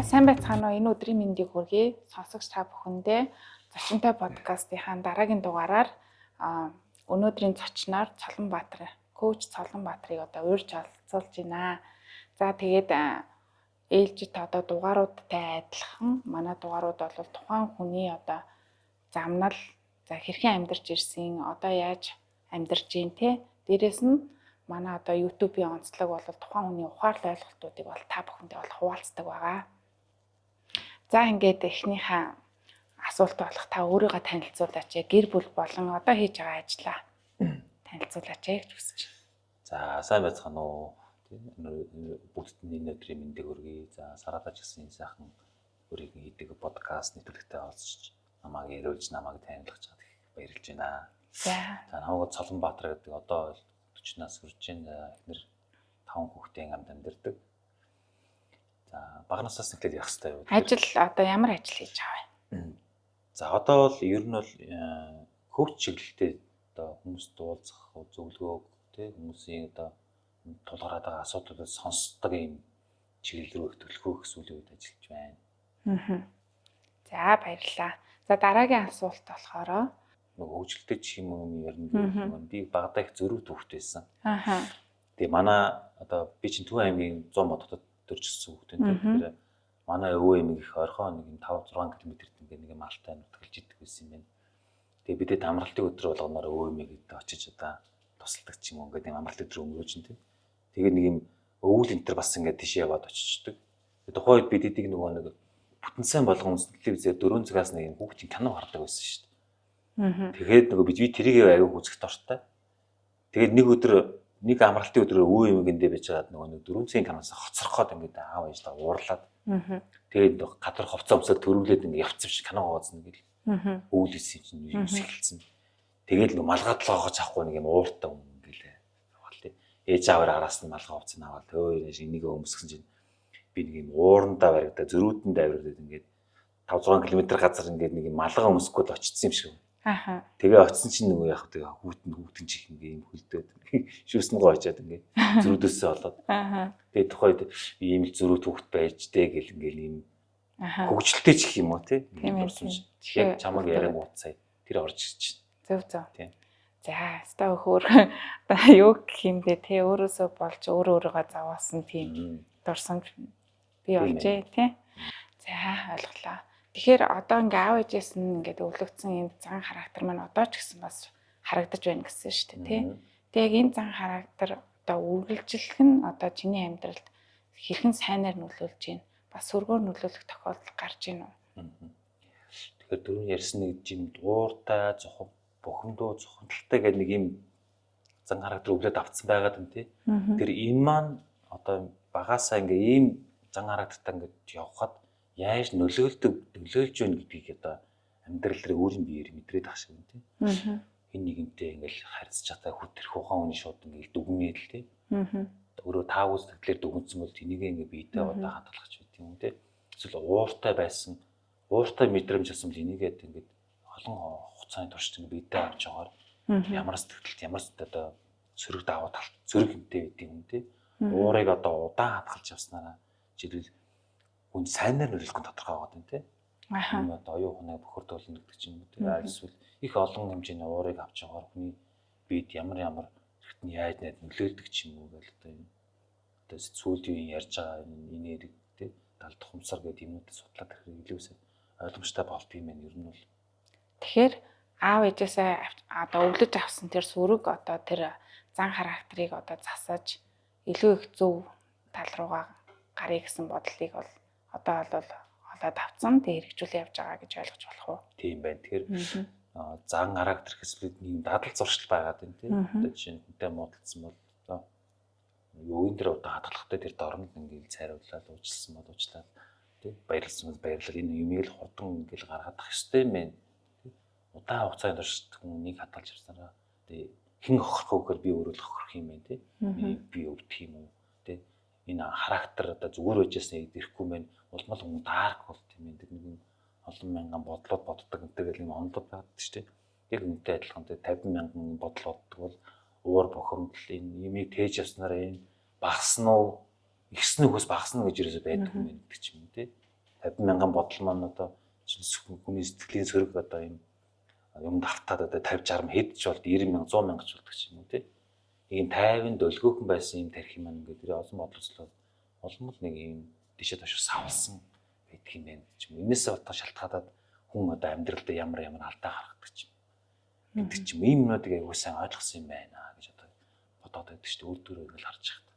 сайн байцгаана уу? Энэ өдрийн мэндийг хүргэе. Сонсогч та бүхэндээ Зочинтой подкастынхаа дараагийн дугаараар өнөөдрийн зочноор Цолонбаатар, коуч Цолонбаатарыг одоо урьж олцуулж байна. За тэгээд ээлжид одоо дугааруудтай адилхан манай дугаарууд бол тухайн хүний одоо замнал за хэрхэн амьдарч ирсэн, одоо яаж амьдарч гин те. Дээрэс нь манай одоо YouTube-ийн онцлог бол тухайн хүний ухаалаг ойлголтуудыг бол та бүхэндээ бол хуваалцдаг байгаа. За ингээд эхнийхээ асуулт болох та өөрийгөө танилцуулаач. Гэр бүл болон одоо хийж байгаа ажлаа танилцуулаач гэж хүсэж байна. За сайн байцгаана уу? Бүгд энэ өдрийн мэндийг хүргэе. За Сарадаа ч гэсэн сайхан өөрийн хийдэг подкаст нэвтрүүлэгтээ олцож намайг ирүүлж намайг танилцуулж чадах их баярлж байна. За намайг Цолонбаатар гэдэг одоо 40-наас хүрч байна. Эхнэр 5 хүүхдийн амд амьдардаг. За багнаасаас эхлээд явах хэрэгтэй юу? Ажил одоо ямар ажил хийж байгаа вэ? За одоо бол ер нь бол коуч чиглэлтэй одоо хүмүүст уулзах, зөвлөгөө тий хүмүүсийн одоо тулгараад байгаа асуудлуудыг сонсдог юм чиглэл рүү их төлөвлөхөө гэсэн үйл үед ажиллаж байна. За баярлалаа. За дараагийн асуулт болохоор хөгжилтэй ч юм ер нь би багадаа их зөрүү төвхт байсан. Тэгээ манай одоо би чинь Төв аймгийн 100 модод төрчихсөн хүүхдтэй. Тэгэхээр манай өвөө эмэг их орхон нэг 5-6 км-т ингээд нэг малтай нутгалж идэг байсан юм байна. Тэгээ бидэд амралтын өдөр болгоноор өвөө эмэгэд очиж одоо тусалдаг ч юм уу ингээд амралтын өдөр өнгөрөөж ин тээ. Тэгээ нэг юм өвөл энтер бас ингээд тийш яваад очичдаг. Тухайн үед бид эдийг нөгөө нэг бүтэн сайн болгон телевизээр 4 цагаас нэг юм хүүхдийн кино хардаг байсан шүү дээ. Тэгээд нөгөө би тэрийг аягүй үзэх дортой. Тэгээд нэг өдөр нэг амралтын өдрөөр өвөө эмэгэндээ байж байгаа нөгөө нэг 4 цагийн киноос хоцроход ингээд аав ээжтэй уурлаад. Тэгээд гадар ховцоо өмсөд төрүүлээд ингээд явцвч кино гоозно гэл. Өвөл исэн чинь эхэлсэн. Тэгээд нөгөө малгай толгоогоо авахгүй нэг юм ууртай юм гэлээ. Ээж аваар араас нь малгай хувцас нь аваад өө энийг өмсгсөн чинь би нэг юм уурандаа баригдаа зөрүүтэнд авирдаад ингээд 5-6 км газар ингээд нэг юм малгай өмсгөөд очсон юм шиг. Тэгээ очсон чинь нөгөө яг хүүтэн чих ингээд юм хөлдөөд шүүснэ гоо очиад ингээд зөрүүдөөсөө болоод. Тэгээ тухайд ийм л зөрүүд хүүхд байж дээ гэл ингээд ийм хөгжилтэй чих юм уу тий. Яг чамаг яриаг ууцай тэр орж ирж байна. Зөв. Тийм. За, ста өөр одоо юу гэх юм бэ те өөрөөсөө болж өөрийгөө заваасан тийм дурсамж би олжээ тий. За, ойлголоо. Тэгэхээр одоо ингээ аав ээжээс нь ингээд өвлөгдсөн энэ зан характер маань одоо ч гэсэн бас харагдаж байна гэсэн шүү дээ тий. Тэгээ яг энэ зан характер одоо үргэлжлэх нь одоо чиний амьдралд хэрхэн сайнаар нөлөөлж байна? Бас сөргөөр нөлөөлөх тохиолдол гарч байна уу? Тэгэхээр дөрөв ярьсан нэг жим дууртай, бухимдуу, цохонтолтой гэдэг нэг юм зан характер өвлөд авцсан байгаад юм тий. Тэр энэ маань одоо багаасаа ингээ ийм зан характертай ингээд явхад яаж нөлөөлж байна гэдгийг одоо амьдрал дээр өөрийн биеэр мэдрээд ах шиг юм тий. Энэ нэгэнтэй ингээл харьцаж чадаа хүтрэх ухаан үний шууд ингээл дүгнээд л тий. Өөрөө таагуус төглөөр дүгнсэн бол тэнийг ингээ биетэй одоо хадгалах ч гэдэг юм тий. Эсвэл ууртай байсан, ууртай мэдрэмж авсан бол энийгээд ингээд олон хугацааны турш биетэй авч байгаа ямар сэтгэлд ямар одоо сөрөг даваа талт сөрөг хэмтэй гэдэг юм тий. Уурыг одоо удаан хадгалж явснараа жишээлбэл хүн сайнаар нөлөөлөх тодорхой байгаа юм тий. Энэ одоо оюун ухааныг бохирдуулна гэдэг чинь үү. Эсвэл их олон хэмжээний уурыг авч байгаагаар хүний биед ямар хэрэгтэн яаж нөлөөлдөг ч юм уу гэл одоо сүүлийн ярьж байгаа энэ эрэг тий. Далд хумсар гэдэг юмнуудыг судлаад хэрэг илүүсээ ойлгомжтой болд юм байна ер нь бол. Тэгэхээр аав ээжээсээ одоо өвлөж авсан тэр сүрэг одоо тэр зан характерыг одоо засаж илүү их зөв тал руугаа гарыг гэсэн бодлыг бол одоо бол олоод авцсан тэг хэрэгжүүлээ явж байгаа гэж ойлгож болох уу? Тийм байна. Тэгэхээр зан характер хэсвэлд нэг дадал зуршил байгаад байна тийм. Одоо жишээ нь хүнтэй муудалцсан бол одоо юуин дээр одоо хадгалахтай тэр дорнод ингээл цайруулаад уучлсан бол уучлаад тийм баярлсан бол баярлал энэ юмыг л хурдан ингээл гаргаад ах ёстой юм байна. Удаан хугацаанд турш хүнийг хадгалж явснараа тий хэн охрох вэ гэхээр би өөрөө л охрох юм байна тий. Би өвдөх юм уу тий. Энэ характер одоо зүгээр байжсаа ирэхгүй мэн улмал хүн дарк болт юм энэ нэг юм олон мянган бодлоод боддог гэдэг юм онлог байдаг шүү дээ. Яг үнэтэй адилхан тий 50 мянган бодол боддог бол уур бохомдол энэ юмыг тээж явснараа энэ багасна уу ихсэн үгээс багасна гэж юусоо байдаг юм гэдэг ч юм тий. 50,000 бодол маань одоо хүний сэтгэлийн сөрөг одоо юм давтаад одоо 50 60 хэдж бол 90,000 100,000 ч болдог ч юм уу тий. Ийм 50-нд өлгөөхөн байсан юм тарих юм ингээд тэр олон бодлоцлоо олмол нэг юм тийшээ тоош савлсан байдаг юм байна ч юм. Энээсээ одоо шалтгаалаад хүн одоо амьдралдаа ямар алдаа гаргадаг ч юм. Гэдэг ч юм. Ийм юмнуудыг аягүй сайн ойлгосон юм байна гэж одоо бодоод байдаг шүү дээ. Өөр дөрөв ингээл харж байгаа.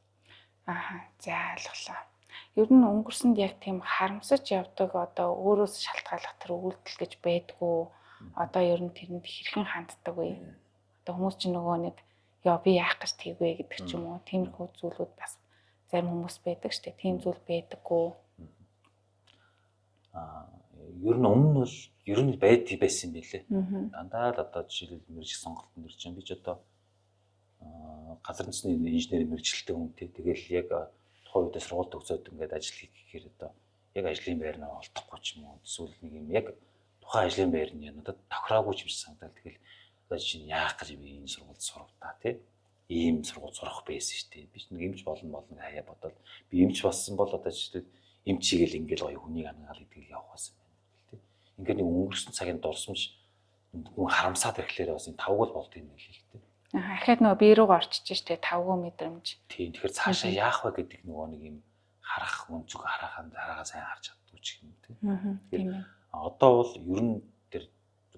Аа за ойлголоо. Ер нь өнгөрсөнд яг тийм харамсаж явдаг одоо өөрөөс шалтгааллах тэр үйлдэл гэж байдгүй. Одоо ер нь тэрэнд хэрхэн ханддаг вэ? Одоо хүмүүс чинь нөгөө нэг яа би яах гэж тэгвэ гэдэг ч юм уу. Тиймэрхүү зүйлүүд бас зарим хүмүүс байдаг шүү дээ. Тийм зүйл байдаггүй. Ер нь өмнө бол ер нь байсан юм билээ. Дандаа л одоо жишээлбэл мэржих сонголтод ирж байгаа. Би ч одоо газар нутгийн инженерийн мэргэжилтэй хүнтэй тэгэл яг тухайн үедээ сургуульд төгсөөд ингээд ажил хийх гэхээр одоо яг ажлын байрнаа олдохгүй ч юм уу. Эсвэл нэг юм яг тухайн ажлын байрны надад тохироогүй ч юм шиг санагдал. Тэгэл одоо чинь яах гэж би энэ сургуульд сурав та тий. Ийм сургууль сурах байсан шүү дээ. Би ч нэг эмч болно хаяа бодоод би эмч болсон бол одоо жишээлбэл эмчигээл ингээл гоё хүнийг ангаал идэл явах байсан байна тий. Ингээд нэг өнгөрсөн цагийн дурсамж хүн харамсаад ирэхлээр бас энэ тавгал болдгийг нэг хэлтэй. Ахаад нөгөө бие рүү орчиж штэ тавгүй мэдрэмж. Тийм тэгэхээр цаашаа яах вэ гэдэг нөгөө нэг юм харах өнцөг хараагаа сайн харж чаддгүй ч юм тий. Тийм ээ. Одоо бол ер нь тэр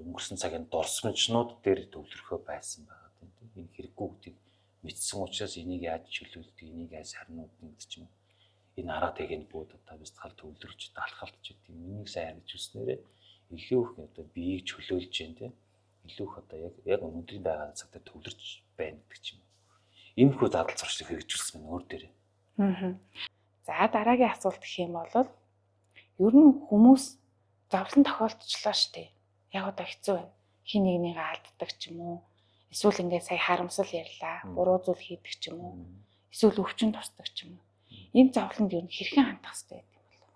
өнгөрсөн цагийн дурсамжнууд дээр төвлөрөхөө байсан байгаа тийм. Энэ хэрэггүй гэдгийг мэдсэн учраас энийг яаж чөлөөлдөг, энийг яаж сарнууд гэдэг ч юм. Энэ арга техникүүд одоо бистгал төвлөрч даалхалтч гэдэг энийг сайн харж үзснээрээ илүү их одоо биеийг чөлөөлж जैन тийм. Илүү их одоо яг өнөөдрийн байгаа цагтаа төвлөрч байна гэдэг ч юм. Иймэрхүү задал зуршлыг хэрэгжүүлсэн байна өөр дээрээ. За дараагийн асуулт гэх юм бол ер нь хүмүүс зовлон тохиолдчихлоо штэ. Яг одоо хэцүү байна. Хин нэгнийгээ алддаг ч юм уу. Эсвэл ингээд сая харамсал ярьлаа. Буруу зүйл хийдэг ч юм уу. Эсвэл өвчин тусдаг ч юм уу. Энэ зовлонд ер нь хэрхэн хандах хэрэгтэй гэдэг юм бол.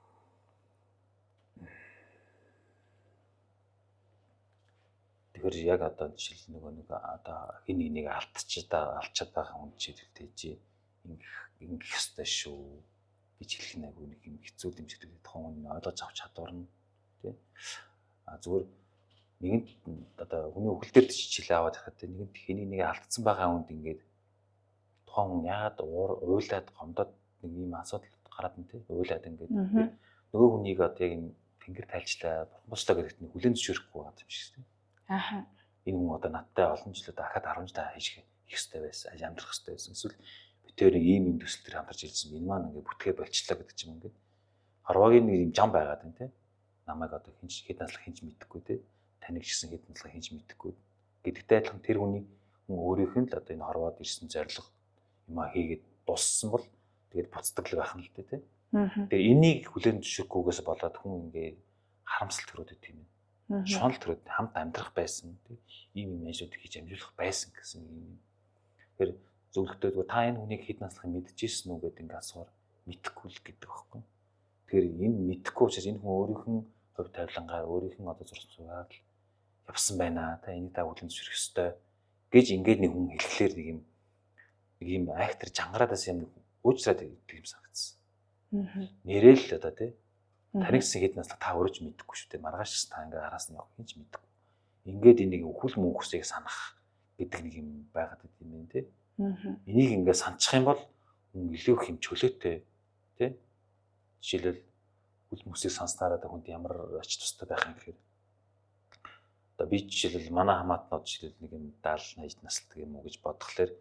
Тэгэхээр яг одоо жишээл нэг одоо хин нэгнийг алчаад байгаа хүн жишээлбэл чи ингэх ёстой шүү гэж хэлэх нэг юм хэцүү юм шиг тэгээд тухайн хүн ойлгож авч чадварна тий. Зүгээр нэгэнт одоо хүний үхэл дээр жишээлээ аваад хахад нэгэнт хэнийг нэг алдсан байгаа хүнд ингээд тухайн хүн яагаад уйлаад гомдоод нэг юм асуудал гараад нь тий уйлаад ингээд нөгөө хүнийг одоо яг энэ тэнгэр тайлчлаа бурхамчлаа гэдэгт нэг хүлэн зөвшөөрөхгүй байгаа юм шиг тий. Ааха. Энэ хүн одоо надтай олон жил одоо ахад 10 жил хийх ёстой байсан, амьдрах ёстой байсан. Эсвэл битээр нэг ийм төсөл төр хамтарч ирсэн. Энэ маань ингээд бүтгээ болчлаа гэдэг ч юм ингээд. Харвагийн нэг юм зам байгаад байна тий. Намайг одоо хэд наслах хинж мэдэхгүй тий. Таныг ч гэсэн хэд наслах хинж мэдэхгүй. Гэдэгтэй адилхан тэр хүний хүн өөрийнх нь л одоо энэ хорвоод ирсэн зориг юмаа хийгээд дуссан бол тэгээд буцдаг л байх нь л тий. Тэгээ энийг хүлээн зөвшөөрөхгүйгээс болоод хүн ингээд харамсалт төрөөд идэв юм. Шунал төрөөд хамт амьдрах байсан тий. Ийм юм ажлууд хийж амжуулах байсан гэсэн юм. Тэгэхээр зөвлөгтөө та энэ хүнийг хэд наслах мэдчихсэн үү гэдэг ингээд асуугаар мэдэхгүй л гэдэг байхгүй. Тэгэхээр энэ мэдэхгүй учраас энэ хүн өөрийнх нь хувь тавилангаар өөрийнх нь одоо зурсан суугаад л явсан байна. Та энийг та хүлээн зөвшөөрөх ёстой гэж ингээд нэг хүн хэлэхлээр нэг юм актер жангараадаас юм уужраад идэг юм санагдсан. Нэрэл л одоо тий. Таныг гэсэн хэд наслах та өөрөө ч мэдэхгүй шүү дээ. Маргааш та ингээд араас нь явах хинч мэдэхгүй. Ингээд энийг өхөл мөнхсийг санах гэдэг нэг юм байгаад идэв юм тий. Энийг ингээд санчих юм бол илүү их юм чөлөөтэй тий. Жишээлбэл үл мөсийг санснараа хүнд ямар ач тустай байх юм гэхээр одоо би жишээлбэл манай хамаатнууд жишээлбэл нэг юм 70 80 настай юм уу гэж бодглохлоор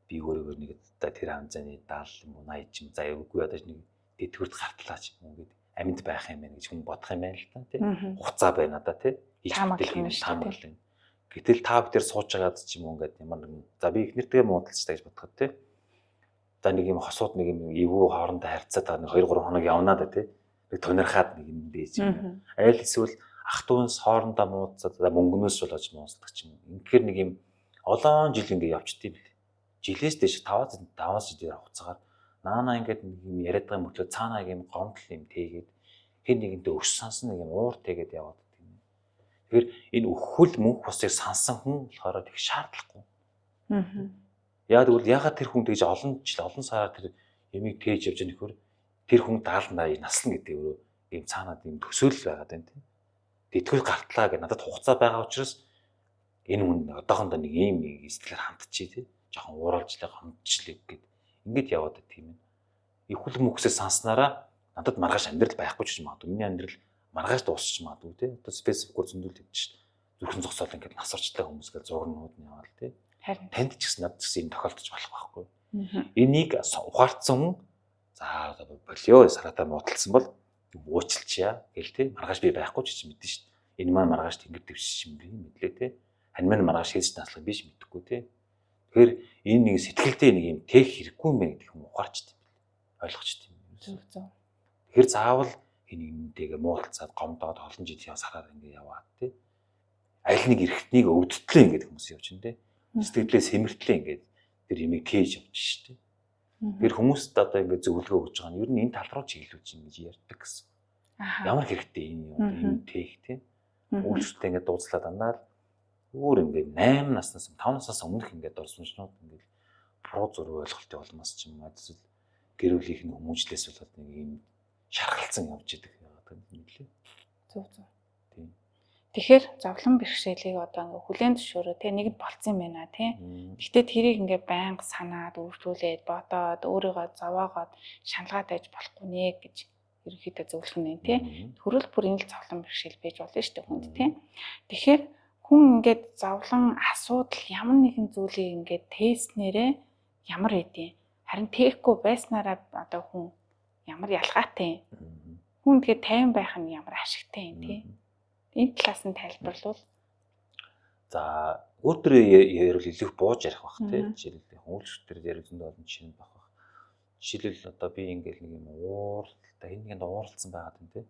би өөрөөр нэг тэр хамзааны 70 юм уу 80 юм заа үгүй одоо нэг тэтгэврт гартлаа ч юм уу гэдэг амьд байх юм байна гэж хүн бодох юм байна л та тий. Хуцаа байна да тий. Таамаглал. Гэтэл та бүхэн сууж байгаад ч юм уу ингээд ямар нэг за би их нэртэйгээ муудалцтай гэж бодоход тий. За нэг юм хосууд нэг юм эвгүй хоорондоо харьцаад байгаа нэг 2 3 хоног явнаа да тий. Нэг тунирхаад нэг юм байж юм. Айл эсвэл ах トゥ унс хоорондоо муудцаад мөнгнөөс болоод мууддаг ч юм. Ингээр нэг юм олон жил ингээд явчихдээ бил. Жилээс дэш 5-5 жил хугацаагаар наана ингээд нэг юм яриад байгаа мөртлөө цаанаа юм гомдол юм тэгээд хэн нэгэнтэй өс сансан нэг юм уур тэгээд яваад тийм. Тэгэхээр энэ өхөл мөнх бусыг сансан хүн болохоор тэг шаардлагагүй. Яг тэгвэл ягаад тэр хүн тэгж олон жил олон сараар тэр ямиг тээж явж байгаа нөхөр тэр хүн 70 80 наслна гэдэг өөрөө ийм цаанаад ийм төсөөлөл байгаад байна тийм. Тэтгэл гартлаа гэж надад хугацаа байгаа учраас энэ хүн одоохондоо нэг ийм сэтгэлээр хандчихъя тийм. Жохон ууралжлаа хандчихлаа гэд ингээд яваад байт тийм ээ. Их хүл мөхсөө санснараа надад маргааш амьдрал байхгүй ч юм магадгүй. Миний амьдрал маргааш дуусчих магадгүй тийм. Одоо спецификээр зөндөл тавьчих шүү дээ. Зүрхэн зогсоол ингээд насварчлаа хүмүүс гэж зургнууд нь яваал тийм. Харин Танд ч гэсэн надад ч гэсэн юм тохиолдож болох байхгүй. Энийг ухаардсан хүн за болио саратаа муудалсан бол уучлалчаа гэл тийм. Маргааш би байхгүй ч юм мэдэн шүү дээ. Энэ маань маргааш тэнгэр дэвшиж юм би мэдлээ тийм. Хань маань маргааш хийж наслах биш мэдэхгүй тийм. Тэгэхээр энэ нэг сэтгэлдээ нэг юм тех хэрэггүй юм байна гэдэг юм ухаарчт юм бэл. Ойлгочт юм. зөв. Тэгэхээр заавал энийг нэгтэйгээ муулцаад гомдоод олон жил сараар ингэ яваад тийм. Аль нэг эргэтнийг өвдөлтлээ ингээд хүмүүс явж байна тийм. Сэтгэлдээ сэмэртлээ ингээд тэр юмыг кэж явж шүү дээ. Тэр хүмүүст одоо ингээд зөвлөгөө өгж байгаа нь ер нь энэ тал руу чиглүүлж ингэж ярьдаг гэсэн. Ямар хэрэгтэй энэ юм энэ тех тийм. Үйлчлэлтэй ингээд дууцлаа дандаа өөр ингээд 8 наснаас 5 наснаас өмнөх ингээд орсончнууд ингээд про зураг ойлголтын улмаас ч юм уу эсвэл гэр бүлийнх нь хүмүүжлээс болоод нэг юм шархалцсан явж идэг яагаад гэвэл мэдлээ. Зөв. Тийм. Тэгэхээр зовлон бэрхшээлийг одоо ингээ хүлээн зөвшөөрөө те нэгд болцсон юм байна тий. Гэхдээ тэрийг ингээ байнга санаад үргэлжлүүлээд бодоод өөрийгөө зовоогоод шаналгаад байж болохгүй нэ гэж ерөнхийдөө зөвлөх нь тий. Төрөл бүрийн л зовлон бэрхшээл байж болно шүү дээ хүнд тий. Тэгэхээр хүн ингээд зовлон асуудал ямар нэгэн зүйлийг ингээд тестнэрээ ямар эдийн харин техгүй байснараа одоо хүн ямар ялгаатай юм. Хүн тэгээд тайван байх нь ямар ашигтай юм тий. Энэ талаас нь тайлбарлавал за өөртөө ярил илүү бууж ярих бах тий. Жишээлбэл хүмүүстэр ярилцсанд олон жишээ байх бах. Жишээлбэл одоо би ингээл нэг юм ууралтай энэ нэгэнд ууралцсан байгаад байна тий.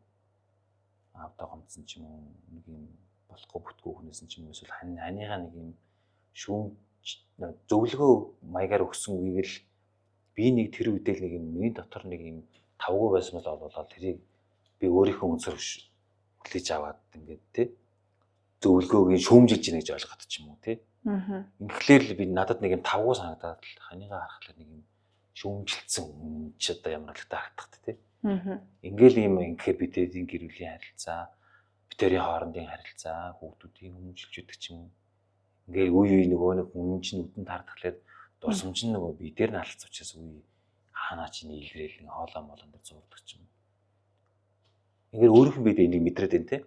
Авдаа гомдсон ч юм уу нэг юм болохгүй бүтгүү хүнээс ч юм уу эсвэл ханыгаа нэг юм шүүм зөвлөгөө маягаар өгсөн үеиг л би нэг тэр үедээ нэг юм миний дотор нэг юм тавгүй байсан бол олуулаад тэрийг би өөрийнхөө өнцөр хүлээж аваад ингээд тий зөвлөгөөг шүүмжилж ийнэ гэж ойлгоод ч юм уу тий. Ингээл л би надад нэг юм тавгүй санагдаад ханыгаа харахад нэг юм шүүмжилсэн ч одоо ямар л та харагдах тий. Ингээл юм инхээр бидэдийн гэр бүлийн харилцаа битэрийн хоорондын харилцаа хүүхдүүдийн хүмүүжилж өгдөг ч юм уу. Ингээл үе нөгөө нэг хүн чинь үдэнд хардахлаар дурсамж нь нөгөө би дээр нь алц учраас үе хаанаа ч нийлрээл нэг хоолоо молон дээр зурдаг ч юм. Ингээл өөрийнх нь бид энийг мэдрээд байна те.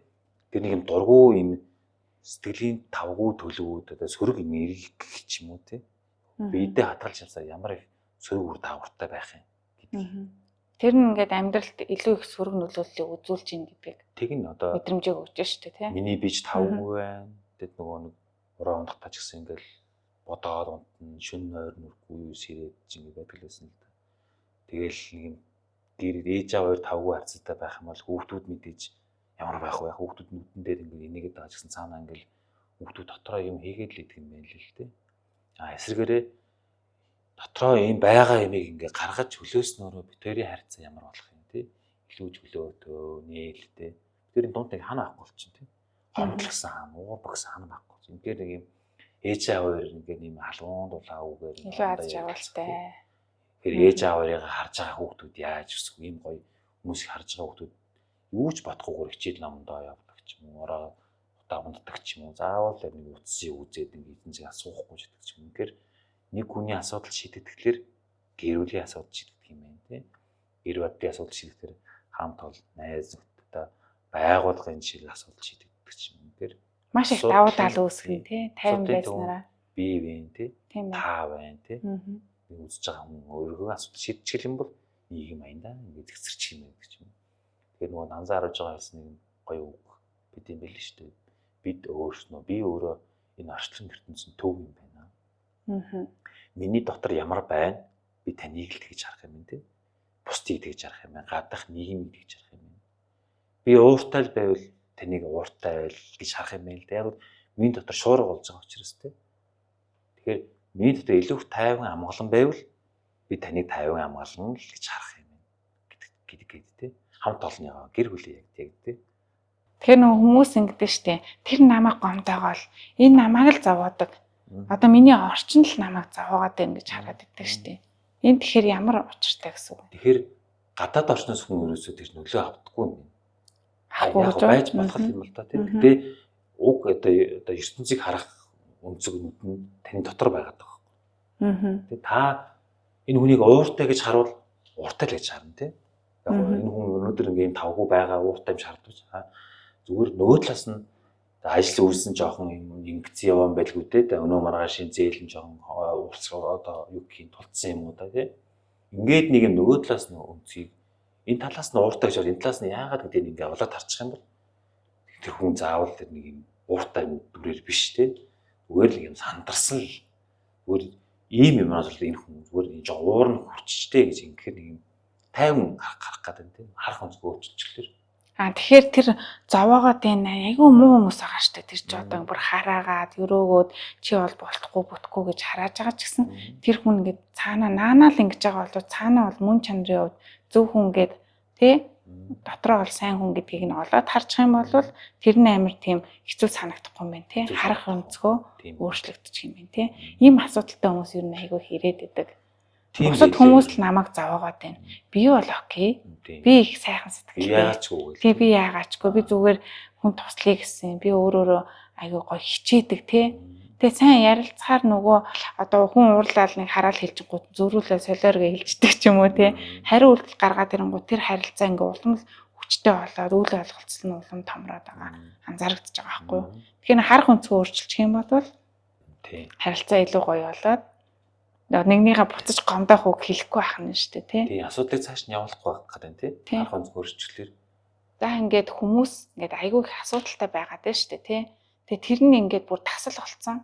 Тэр нэг юм дургу юм сэтгэлийн тавгүй төлөвүүд одоо сөрөг юм эргэх ч юм уу те. Бидээ хатгалж явсаа ямар их сөрөг үр дагавартай байх юм гэдэг. Тэр нь ингээд амьдралд илүү их сөрөг нөлөөллийг үзүүлж ийн гэдэг. Тэг нь одоо мэдрэмжийг өгч штэ тий. Миний бич тавгүй байна. Тэд нөгөө нэг ураа ундахтаа ч гэсэн ингээл бодоод унтна шүн нойр нүргүй сэрээд ч ингэ байдаг лсэн л да. Тэгэл нэг юм гэр ээж аав хоёр тавгүй харцтай байх юм бол хүүхдүүд мэдээж ямар байх вэ? Хүүхдүүд нүдэн дээр ингэ энийгээ дааж гисэн цаанаа ингээл хүүхдүүд дотроо юм хийгээд л идэг юм байна л те. Эсвэргээрээ дотроо юм байгаа юмыг ингээ гаргаж хөлөөснөөрөө битэрийн харьцаа ямар болох юм те. Илүүж хөлөөтөө нээлттэй. Битэрийн дунд нэг хана авахгүй болчих те. Хомдлогсон хаан, уур багсан хаан байхгүй. Ингээд нэг юм ээж аав хоёр ингээд юм халуун дулаа үгээр илүү аз жаргалтай. Тэр ээж аавыг харж байгаа хүүхдүүд яаж өсөх юм гоё хүмүүс харж байгаа хүүхдүүд юу ч бодохгүйгээр хичээл намдаа явдаг ч юм уу, ороо даванддаг ч юм уу. Заавал нэг утсыг үзээд ингээд эзэн зэг асуухгүй ч гэдэг ч юм. Тэгэхээр нэг хүний асуудал шийдэгдэхлээр гэр бүлийн асуудал шийдэгдэх юм байна тийм. Гэр бүлийн асуудал шийдэхээр хамт ол найз нөхдөд байгуулгын шиг асуудал шийдэгдэх ч юм. Тэгэхээр маш их давуу тал үүсгэн тий тайван байснараа бие биен тий та байна тий үзэж байгаа хүн өөрийгөө асуудал шийдчих юм бол нийгэм аянда ингээд зэгцэрчих юм гэж юм. Тэгэхээр нөгөө анзаа харуулж байгаа хэлс нэг гоё үг бид юм байл шүү дээ. Бид өөрснөө би өөрөө энэ орчлон ертөнцийн төв юм байна. Миний дотор ямар байна? Би таныг л тэгж харах юм тий. Бусдыг тэгж харах юм байна. Гадах нийгмийг тэгж харах юм байна. Би ууртай л байвал таныг ууртай байл гэж харах юм байна л да. Яг миний дотор шуурга болж байгаа учраас тий. Тэгэхээр миний дотор илүү тайван амгалан байвал би таныг тайван амгалан л гэж харах юм байна гэдэг тий. Хамт олонныгоо гэр бүлийн яг тий. Тэгэхээр нөгөө хүмүүс ингэдэж штэ. Тэр намайг гомдоогоол энэ намайг л зовоодаг. Одоо миний орчин л намайг зовоогоод байна гэж хараад байдаг штэ. Энэ тэгэхээр ямар учиртай гэсэн үг. Тэгэхээр гадаад орчноос хүн ерөөсөө тэр нөлөө авдаггүй юм. авахгүй Яг гэж байж болох юм л да тийм. Гэтэ уг одоо ертөнцийг харах өнцөг нүд нь таны дотор байгаад байгаа. Тэгээ та энэ хүнийг ууртай гэж харуул ууртай л гэж харна тийм. Яг энэ хүн өнөөдөр ингээм тавгүй байгаа ууртай юм шаардаж зүгээр нөгөө талаас нь ажил үйлсэн жоохон юм ингэсэн явсан байлгүй дээ. Өнөө маргааш зээлэн жоохон уурцгаа одоо юу гэх юм тулцсан юм уу да тийм. Ингээд нэг юм нөгөө талаас нь өнцгийг энэ талаас нь ууртай гэж бол энэ талаас нь яагаад гэдэг нь ингээ аваад харчих юм бол тэр хүн заавал тэр нэг юм ууртай дүрээр биш тийм. Зүгээр л юм сандарсан л зүгээр ийм юмнаас л энэ хүн зүгээр энэ жоо уурн хүрчтэй гэж ингэхээр нэг юм тайван харах гэдэг тийм. Харах өнцгөө өөрчилчихлээ. Тэгэхээр тэр зовоогоод энэ айгүй муу хүмүүс байгаа штэ тэр ч одоо бүр хараагаад өрөөгөөд чи бол болтохгүй бүтгүй гэж харааж байгаа ч гэсэн тэр хүн ингээд цаанаа наанаал ингэж байгаа бол цаанаа бол мөн чанарын хувьд зөв хүн гэд тий дотроо бол сайн хүн гэдгийг нь олоод харчих юм бол тэр нь амар тийм хэцүү санагдахгүй юм байна тий харах өнцгөө өөрчлөгдөж юм байна тий ийм асуудалтай хүмүүс ер нь айгүй хэрээд идэг. Бусад хүмүүс л намайг зовоогоод байна. Би бол окей. Би их сайхан сэтгэлтэй. Тий би яагаачгүй. Би зүгээр хүн туслая гэсэн. Би өөрөөрөө айгүй гоё хичээдэг тий. Тэгээ сайн ярилцахаар нөгөө одоо хүн уурлал нэг хараал хэлчихгүйт зөрүүлээ солиоргээ хэлждэг ч юм уу тий. Хариу үйлдэл гаргаад ирэнгүүт тэр харилцаа ингээ улам л хүчтэй болоод үйл ойлголцол нь улам томроод байгаа. Анзаарэгдэж байгаа байхгүй юу. Тэгэхээр харах өнцгөө өөрчилчих юм бол тий харилцаа илүү гоё болоод нэгнийгээ буцаж гомдоох үг хэлэхгүй байх нь шүү дээ тий. Тий асуудлыг цааш нь явуулахгүй байх гэдэг тий. Харах өнцгөө өөрчлөлөөр. За ингээд хүмүүс ингээд айгүй их асуудалтай байгаад байна шүү дээ тий. Тэгээ тэр нь ингээд бүр тасал болцсон.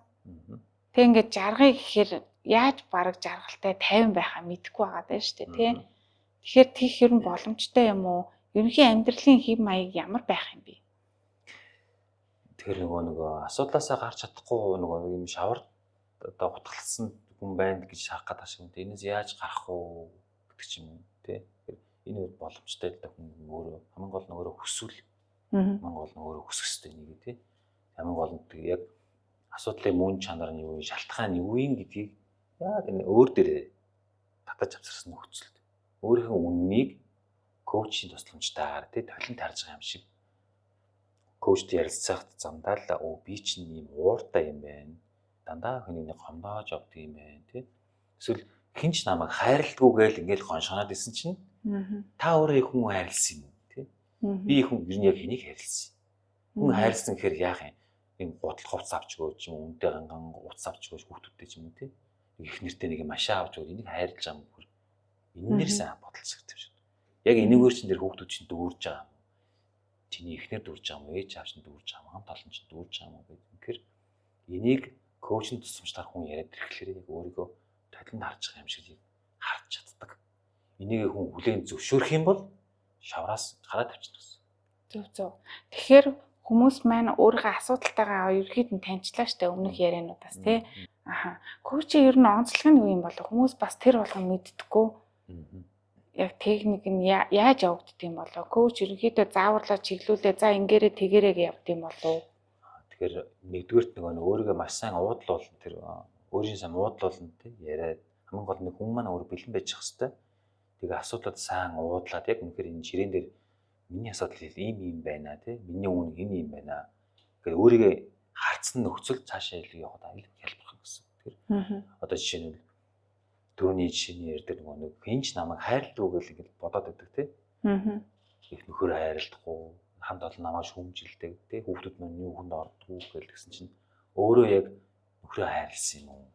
Тэг ингээд жаргыг гэхээр яаж бараг жаргалтай 50 байхаа мэдэхгүй байгаад байна шүү дээ тий. Тэгэхээр тийх ер нь боломжтой юм уу? Ерөнхий амьдралын хэв маяг ямар байх юм бэ? Тэр нөгөө асуудлаасаа гарч чадахгүй нөгөө юм шавар одоо гутгалсан хүн байна гэж харах гэдэг шиг үнтэй. Энэс яаж гарах уу гэдэг ч юм уу тий. Энэ үед боломжтой л да хүн өөрөө хамгийн гол нь өөрөө хүсвэл. Хамгийн гол нь өөрөө хүсэх хэрэгтэй нэг тий. Хамгийн гол нь яг асуудлын мөн чанар нь юу, шалтгаан нь юу юм гэдгийг яг энэ өөр дээрээ татаж авчирсан нөхцөлд өөрийнхөө үннийг коучийн тусламжтайгаар тий толин тарж байгаа юм шиг коучтой ярилцахад замдаа л би чинь ийм ууртай юм байна. Дандаа хүний гомдоож явдаг юм байна тий. Эсвэл хинч намайг хайрладгүй гээл ингээл гоншгоноод исэн чинь та өөрөө хүн хайрлсан юм тий. Би хүн ер нь яг хэнийг хайрлсан. Хүн хайрлсан гэхээр яах юм? Ийм гутал хувц авч өгөөч юм үнтэй ганган утас авч өгөөч хүүхдүүдтэй ч юм уу тий. Их нэртэй нэг машаа авч өгөөч энийг хайрлаж байгаа юм бүр. Энэ нэрсэн бодолцох юм шиг. Яг энэгээр чинь тэр хүүхдүүд чинь дүүрж байгаа юм. Чиний ихнэр дүүрж байгаа юм, ээж аав чинь дүүрж байгаа юм, хамт олон чинь дүүрж байгаа юм гэдэг. Тэгэхээр энийг коучинг тусламжтай хүн яриад ирэхлээр яг өөрийгөө толинд харж байгаа юм шиг харж чаддаг. Энийг хүн хүлээн зөвшөөрөх юм бол шавраас гараад тавьчихна гэсэн. Зөв. Тэгэхээр хүмүүс маань өөрийнхөө асуудалтайгаа ерөөхдөө нь таньчлаа штэ өмнөх яриануудаас тий. Коучинг ер нь онцлог нь юу юм болов? Хүмүүс бас тэр болгон мэддэггүй. Яг техник нь яаж явагддаг юм болов? Коуч ерөөхдөө зааварлаа чиглүүлээ. За ингээрээ тэгэрээ явд юм болов? Тэгэхээр нэгдүгээрт нөгөө өөрийгөө маш сайн уудлуулна тэр өөрийн сайн уудлуулна тий яриад хамгийн гол нь хүн маань өөр бэлэн байж ах хэвээр. Тэгээ асуудлууд сайн уудлаад яг үнэхээр энэ жирэн дээр миний асуудал ийм байна тий миний үн энэ юм байна. Тэгэхээр өөрийгөө харцсан нөхцөл цаашаа явах ялбарх гэсэн. Тэгэхээр одоо жишээ нь түрүүний жишээний ярьдаг нөгөө хинч намайг хайрладгүй гэл ингэж бодоод байдаг тий. Их нөхөр хайрлахгүй хамт олон намайг шүүмжилдэг тий хүүхдүүд маань юу хүнд ордгоо гэсэн чинь өөрөө яг нөхрөө хайрлсан юм уу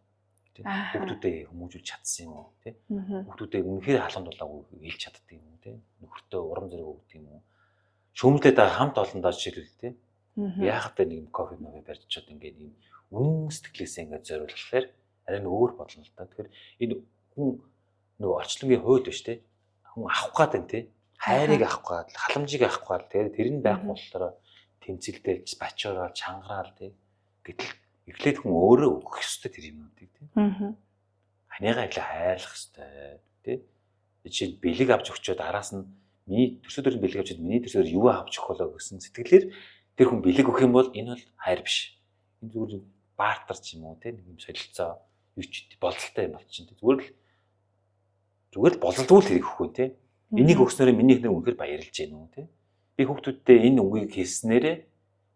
тий хүүхдүүдээ хүмүүжүүлж чадсан юм уу тий хүүхдүүдээ үнэхээр халуун дулаагүй хэлж чаддаг юм уу тий нөхөртөө урам зориг өгдөг юм уу шүүмжлээд хамт олондоо жишээлбэл тий яахад нэг юм кофе барьж чад ингээд юм үнэн сэтгэлээсээ ингээд зориулахлаар арай өөр болно л да. Тэгэхээр энэ хүн нөгөө орчлонгийн хууль биш тий хүн авах гад байна тий хайрыг авах гад халамжийг авах гад тэгээд тэр нь байх болохоор тэмцэлдэлж бачуурал чангараал тий гэтэл эхлээд хүн өөрөө өгөх ёстой тэр юмнуудыг тий ханыгаа эхлээ хайрлах ёстой тий жишээ нь бэлэг авч өгчөөд араас нь миний төсөөдөр бэлэг авчид миний төсөөдөр юу авч өгөх болоо гэсэн сэтгэлээр тэр хүн бэлэг өгөх юм бол энэ бол хайр биш энэ зүгээр баартар ч юм уу тий нэг юм солилцоо юу ч бололтой юм болчихно зүгээр л бололтгүй л хэрэг өгөхгүй тий энийг өгснөөр миний ихнэр үнэхээр баярлж гэнэ үү тий би би хүүхдүүдтэй энэ үгийг хэлснээрээ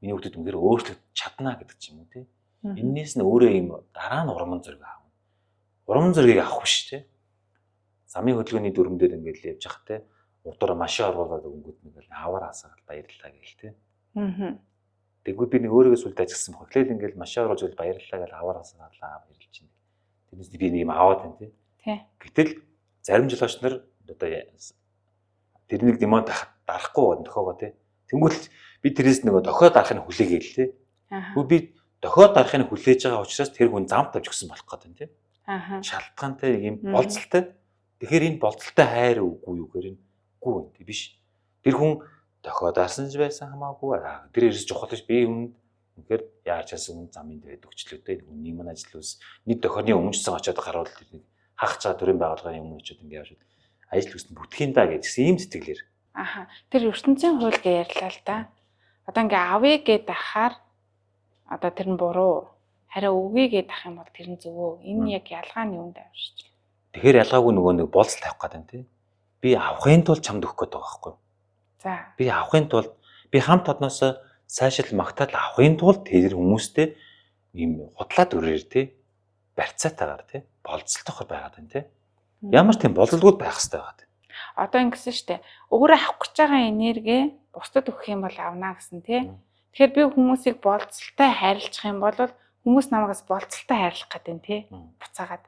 миний хүүхдүүд үнээр өөрчлөж чадна гэдэг ч юм уу тий. Эннээс нь өөрөө юм дараа нь урам зориг аав. Урам зоригийг авах биш тий. Замын хөдөлгөөний дүрм дээр ингээд явж явах тий. Урдуура машин оруулаад өнгөд нэг аваар асаал баярлалаа гээл тий. Тэгвэл би нэг өөрийгөө сүлд ажигласан баг. Тэгэл ингээд машин оруулж баярлалаа гэж аваар асаалаа баярлж байна. Тэрнээс би нэг юм аваад байна тий. Гэтэл зарим жил очноор одоо тэрнийг демод дарахгүй байна тохоогоо тий. Тэнгүүл би тэрээс нөгөө дохиод дарахыг хүлээгээл тий. Тэгвэл би дохиод дарахыг хүлээж байгаа учраас тэр хүн замд тавьж өгсөн болох гэдэг нь тий. Шалтгаантай юм болцолтой. Тэгэхээр энэ болцолтой хайр үгүй юу гэхээр үгүй юм тий биш. Тэр хүн дохиод дарсан ч байсан хамаагүй. Тэр ерөөс чухал биш. Би хүнд үнэхээр яарч асан замын дээр өгчлөөтэй хүний мань ажил ус нэг дохионы өмчсөн очиод гаруул тэрнийг хах цаа төрийн байгууллагын өмнө очиод ингэ явж ажил үснэ бүтхийн да гэсэн ийм сэтгэлээр. Тэр ертөнцийн хууль гэж ярьлаа л да. Одоо ингээ авъя гэд ахаар одоо тэр нь буруу. Харин өгье гэд ах юм бол тэр нь зөвөө. Энэ яг ялгаа нь юунд авшиж. Тэгэхээр ялгаагүй нөгөө нэг болцол тавих гэдэг нь тий. Би авахын тулд чамд өгөх гээд байгаа байхгүй юу? За. Би авахын тулд би хамт одноос сайшил магтаал авахын тулд тэр хүмүүстэй ийм худлаад өрөөр тий. Барьцаатайгаар тий. Болцолтойгоор байгаад байна тий. Ямар тийм болцолгууд байх хэрэгтэй байгаа. Одоо ингэсэн штэ. Өөрөө авах гэж байгаа энерги бусдад өгөх юм бол авна гэсэн тий. Тэгэхээр би хүмүүсийг болцолтой хайрлах юм бол хүмүүс намайгаас болцолтой хайрлах гэдэг нь тий. Буцаагаад.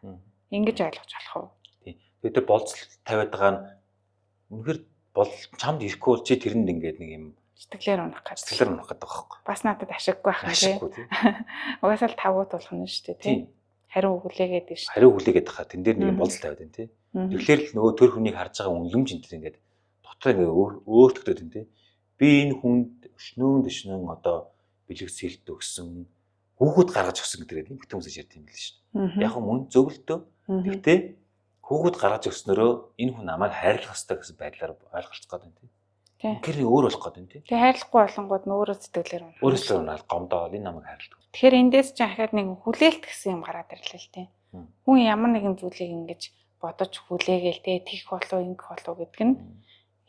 Ингэж ойлгож болох уу? Тий. Тэгээд тэр болцол тавиад байгаа нь үнэхээр бол чамд ирэхгүй бол чи тэрэнд ингээд нэг юм сэтгэлээр унах гэж. Сэтгэлээр унах гэдэг байхгүй. Бас надад ашиггүй байх юм тий. Угаасаа л тавууд болох нь штэ тий. Хариу хүлээгээд биш. Хариу хүлээгээд байгаа. Тэн дээр нэг болцол тавиад байна тий. Тэгэхээр л нөгөө төр хүнийг харж байгаа үнлэмж энэ төр ингээд дотор ингээд өөртөгдөд энэ тий. Би энэ хүнд өшнөн одоо бэлэг сэлт өгсөн хүүхэд гаргаж өгсөн гэдэг юм бүтэн хүмүүсээс ярьд юм биш шүү. Яг мөн зөвлөлтөө. Гэхдээ хүүхэд гаргаж өгснөрөө энэ хүн намайг хайрлах ёстой гэсэн байдлаар ойлголцох гээд байна тий. Тэгэхээр өөр болох гээд байна тий. Тэгээ хайрлахгүй болонгууд нь өөрөө сэтгэлээр унах. Өөрөөсөө унаад гомдоо энэ намайг хайрладаг. Тэгэхээр эндээс ч ахаад нэг хүлээлт гэсэн юм гараад ирлээ л тий. Хүн ямар нэгэн зүйлийг ингэж бодож хүлээгээл тий тийх болов ингэх болов гэдэг нь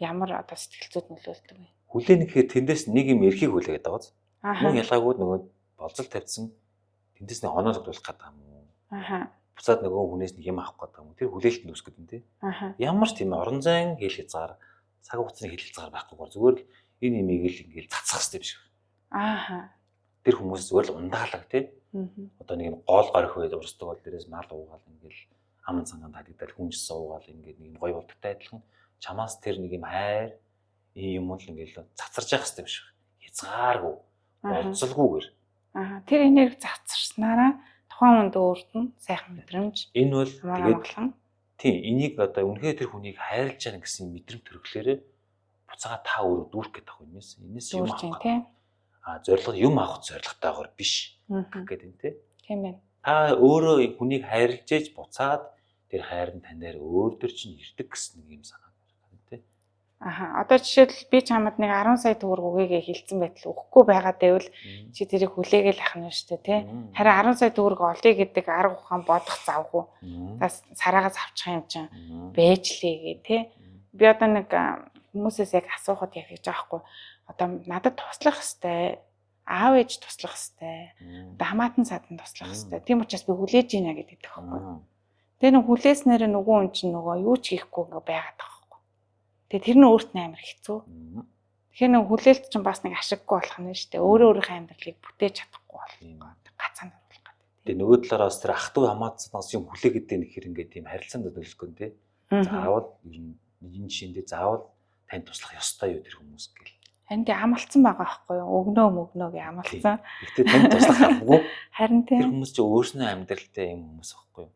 ямар одоо сэтгэл зүйд нөлөөлдөг вэ? Хүлээнэ гэхээр тэндээс нэг юм эрхийг хүлээгээд байгаа биз. Мөн ялгаагүй нөгөө болцол тавьсан тэндээс нэг оноо зогдуулах гэдэг юм уу? Буцаад нөгөө хүнээс нэг юм авах гэдэг юм. Тэр хүлээлт нь үсгэж байна тий. Ямар ч тийм орон зайн хэл хязгаар цаг хугацааны хэл хязгаар байхгүйгээр зүгээр л энэ имийг л ингээл цацах хэрэгтэй биш. Тэр хүмүүс зүгээр л ундаалаг тий. Одоо нэг юм гол горих үед урсдаг бол дээрээс мал уугаал ингээл аман цанганд хадагдал хүнжс уугаал ингээд нэг гоё болдогтой адилхан чамаас тэр нэг юм хайр юм л ингээл цацарч явах хэрэгтэй биш. Хязгааргүй болцолгүйгээр. Тэр энерги цацарснараа тухайн хүнд өөрт нь сайхан мэдрэмж. Энэ бол тэгээд тийм энийг одоо үнэхээр тэр хүнийг хайрлаж байгаа гэсэн мэдрэмж төрөхлөөрөө буцаага та өөрөө дүүрэх гэдэг ах юмээс энэс юм авах тийм. Зорилго юм авах зорилготойгоор биш гэдэг юм тийм байна. Та өөрөө хүнийг хайрлаж ээж буцаад тэр хайр нь танаар өөр төр чинь ирдэг гэсэн нэг юм санаа байна тийм. Одоо жишээлбэл би чамд нэг 10 сая төгрөг өгье хэлсэн байтал өгөхгүй байгаад байвал чи тэрийг хүлээгээл ах нь шүү дээ тийм. Харин 10 сая төгрөг олъё гэдэг арга ухаан бодох завгүй. Тас сараагаас авчих юм чинь бэжлээ гээ тийм. Би одоо нэг хүмүүсээс яг асуухад яг гэж байгаа хгүй. Одоо надад туслах хэвээр аав ээж туслах хэвээр одоо хамаатан садан туслах хэвээр тийм учраас би хүлээж гинэ гэдэг байхгүй. Тэгээ нэг хүлээснээр нөгөө хүн чинь нөгөө юу ч хийхгүй ингээ байгаад байгаа байхгүй. Тэгээ тэр нь өөрт нь амар хэцүү. Тэгэхээр нэг хүлээлт чинь бас нэг ашиггүй болох нь шүү дээ. Өөрийнхөө амьдралыг бүтээж чадахгүй болно. Гацаанд оруулах гэдэг. Тэгээ нөгөө талаараас тэр ах トゥ хамаатсанаас юм хүлээгээд дээ нэхэр ингээ тийм харилцаанд төлөвлөхгүй тий. Заавал ер нь энэ шиндээ заавал тань туслах ёстой юу тэр хүмүүс гэл. Харин тий амлцсан байгаа байхгүй юу? Өгнөө гэ амлцсан. Гэхдээ тань туслах хамгүй. Харин тий тэр хүмүүс чинь өөрснөө амьдралтай юм хүмүүс байхгүй юу?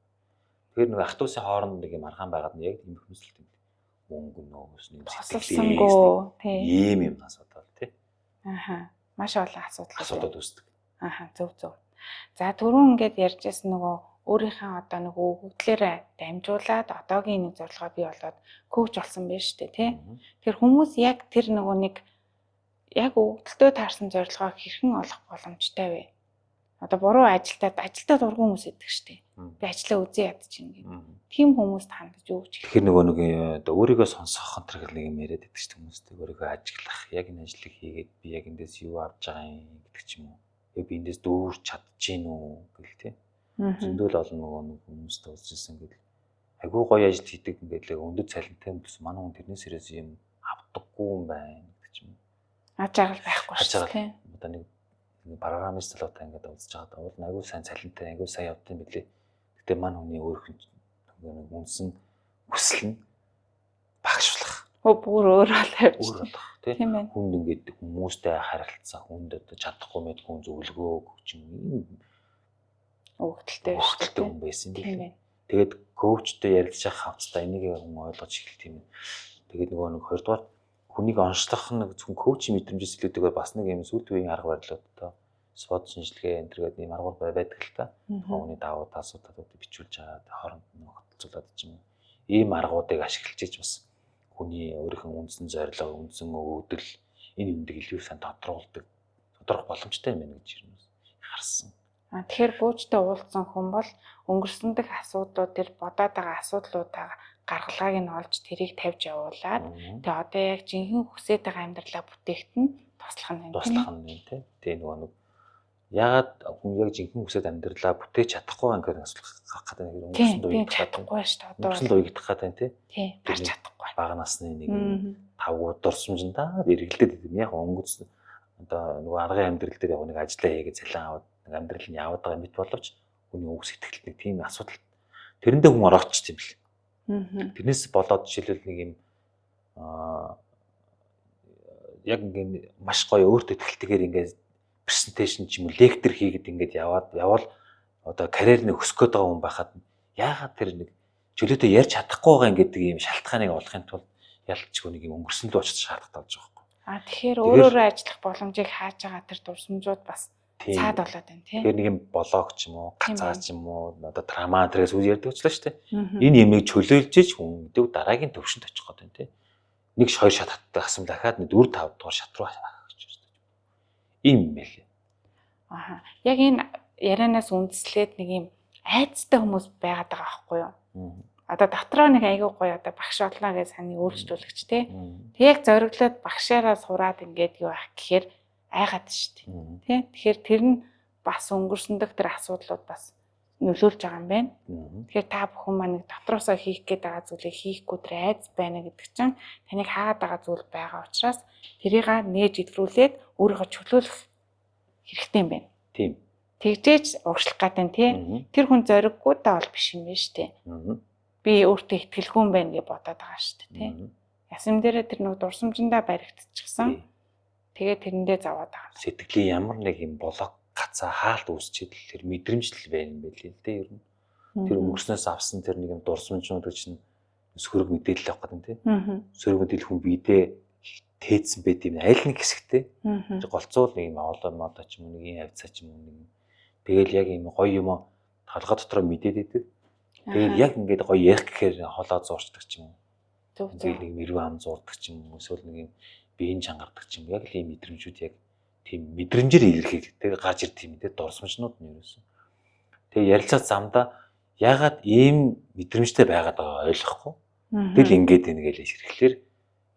Тэгэхээр нэг ах トゥ усын хооронд нэг юм аргаан байгаад нь яг тийм хүмүүсэлт юм. Мөнгө нөөс нэг сэтгэлээсгүй тий. Ийм асуудал тий. Маш олон асуудал үүсдэг. Зөв. За түрүүн ингээд ярьжсэн нөгөө өөрийнхөө одоо нөгөө өгөгдлөөр дамжуулаад одоогийн нэг зорилгоо бий болоод коуч болсон байж штэ тий. Тэгэхээр хүмүүс яг тэр нөгөө нэг яг өгөгдөлтөө таарсан зорилгоо хэрхэн олох боломжтой вэ? одоо буруу ажилдаа дургүй хүмүүс байдаг штеп. Би ажлаа үзээ ядчих юм гэх. Тийм хүмүүст хандаж юу гэж. Тэгэхээр нөгөө нэг одоо өөрийгөө сонсох энэ төр нэг юм яриад байдаг ч хүмүүстэй өөрийгөө ажиглах, яг энэ ажлыг хийгээд би яг эндээс юу авч байгаа юм гэдэг ч юм уу. Яг би эндээс дүүрч чадчихээн үү гэх тээ. Зөндөл олон нөгөө нэг хүмүүстэй уулзсан гэдэг. Айгуу гоё ажил хийдэг ингээд л өндөр цалинтай хүмүүс манай хүн тэрнээс ирээс юм авдаггүй юм байна гэдэг ч юм уу. Аж аргал байхгүй шүү дээ. Одоо нэг программист талаатай ингээд уулзж байгаа бол айгуу сайн цалинтай, айгуу сайн явдсан билээ. Гэтэ манай хүний өөрөх нэг үнсэн хүсэл нь багшлах. Бүр өөр болох тийм хүнд ингээд хүмүүстэй харилцаа, хүнд одоо чадахгүй мэд хүн зөвлөгөө өгч юм өгдөлтэй хүн байсан тийм. Тэгээд коучтой ярилцах хавцтай энийг хүн ойлгож эхэлт юм. Тэгээд нөгөө нэг хоёрдугаар хүнийг онцлох нэг зөвхөн коучийн мэдрэмжээс илүүтэйгээр бас нэг юм сүйт үеийн арга барил одоо спот шинжилгээ энэ төргээд ийм арга байдаг л та. Хүний давуу талуудыг бичүүлж байгаа хооронд нь хөтөлцүүлээд ч юм. Ийм аргуудыг ашиглаж иж бас хүний өөрийнхөө үндсэн зорилго, үндсэн өгөгдөл энэ юмдаг илүү сайн тодорхой боломжтой юм байна гэж харсан. Тэгэхээр коучтой уулзсан хүн бол өнгөрсөн дэх асуудлууд тэр бодоод байгаа асуудлуудаа гаргалгааг нь олж тэрийг тавьж явуулаад тэгээ одоо яг жинхэнэ хүсэж байгаа амьдралаа бүтээхтэн туслах нь юм тийм. Тэгээ нөгөө нэг ягаад хүн яг жинхэнэ хүсэж амьдралаа бүтээж чадахгүй ингээд асуулах гарах гэдэг нэг өнгөрсөн үеийг чадахгүй шүү дээ. Одоо өнгөрсөн үеийг гэх гэдэг тийм гарч чадахгүй. Бага насны нэг тавгууд дурсамжиндаа эргэлдээд идэв. Яг өнгөц одоо нөгөө аргын амьдрал дээр яг нэг ажиллаа хийгээд цалин аваад нэг амьдрал нь яваад байгаа мэт боловч хүний үг сэтгэлд нэг тийм асуудал тэрэндээ хүн ороочт юм бэл. Тэрнээс болоод жишээлбэл нэг юм яг ингээд маш гоё өөртөө ихтэйгээр ингээд презентацийн ч юм уу лектор хийгээд ингээд явал одоо карьер нэг өсөх гээд байгаа хүн байхад яагаад тэр нэг чөлөөтэй ярьж чадахгүй байгаа ингээд ийм шалтгааныг олохын тулд ялцгүй нэг юм өнгөрсөн л очих шаардлагатай болж байгаа юм. Тэгэхээр өөрөөрөө ажиллах боломжийг хааж байгаа тэр дурсамжууд бас цаад болоод байна тийм. Тэгэхээр нэг юм блог ч юм уу, гацаа ч юм уу, одоо драма тэрээс үз ярьдаг ч л шүү дээ. Энэ юмыг чөлөөлж иж хүн өдөв дараагийн төвшөнд очих гээд байна тийм. Нэг хоёр шат хаттай асам дахиад нэг 4 5 дугаар шат руу авах гэж байна. Ийм юм байлээ. Яг энэ ярианаас үндэслээд нэг юм айцтай хүмүүс байгаад байгаа байхгүй юу? Одоо дотроо нэг айгүй гоё одоо багш олно гэж саний өөрчлөлөгч тий. Тэг яг зориглоод багшаараа сураад ингээд юу ах гэхээр айгаад шүү дээ. Тий. Тэгэхээр тэр нь бас өнгөрсөндөх тэр асуудлууд бас нөлөөлж байгаа юм байна. Тэгэхээр та бүхэн маань нэг дотроосоо хийх гээд байгаа зүйлийг хийхгүй тэр айц байна гэдэг чинь таныг хаагаад байгаа зүйл байгаа учраас тэрийг нээж илрүүлээд өөрийгөө чөлөөлөх хэрэгтэй юм байна. Тийм. Тэгжээж урагшлах гэдэг нь тий. Тэр хүн зориггүй та бол биш юм байна шүү дээ. Би өөртөө итгэлгүй юм байна гэж бодоод байгаа шүү дээ тий. Ясам дээрээ тэр нэг дурсамжиндаа баригдчихсан. Тэгээд тэрэндээ заваад байгаа. Сэтгэлийн ямар нэг юм блок гацаа хаалт үүсчихэд тэр мэдрэмжлэл байна юм байл л дээ ер нь. Тэр өнгөрснөөс авсан тэр нэг юм дурсамжнууд чинь сөрөг мэдээлэл авах гэдэг тийм. Сөрөг мэдээлэл хүн биедээ тээцсэн байт юм аль нэг хэсэгтэй. Голцоол нэг юм олоомоо ч юм уу нэг юм авцаа ч юм уу нэг. Тэгэл яг юм гоё юм толгой дотроо мэдээд идэг. Тэгэл яг ингээд гоё ярих гэхээр холоо зуурчдаг ч юм уу. Тэгэл нэг мэрүү ам зуурдаг ч юм уу. Эсвэл нэг юм биеийн чангардаг ч юм. Яг л ийм мэдрэмжүүд яг тийм мэдрэмжээр илэрхийлэх тэгээ гарч ирд юм те дурсамжнууд нь ерөөсөн. Тэгээ ярилцах замдаа ягаад ийм мэдрэмжтэй байгаад байгааг ойлгохгүй. Тэгэл ингээд байна гэж ирэхлээр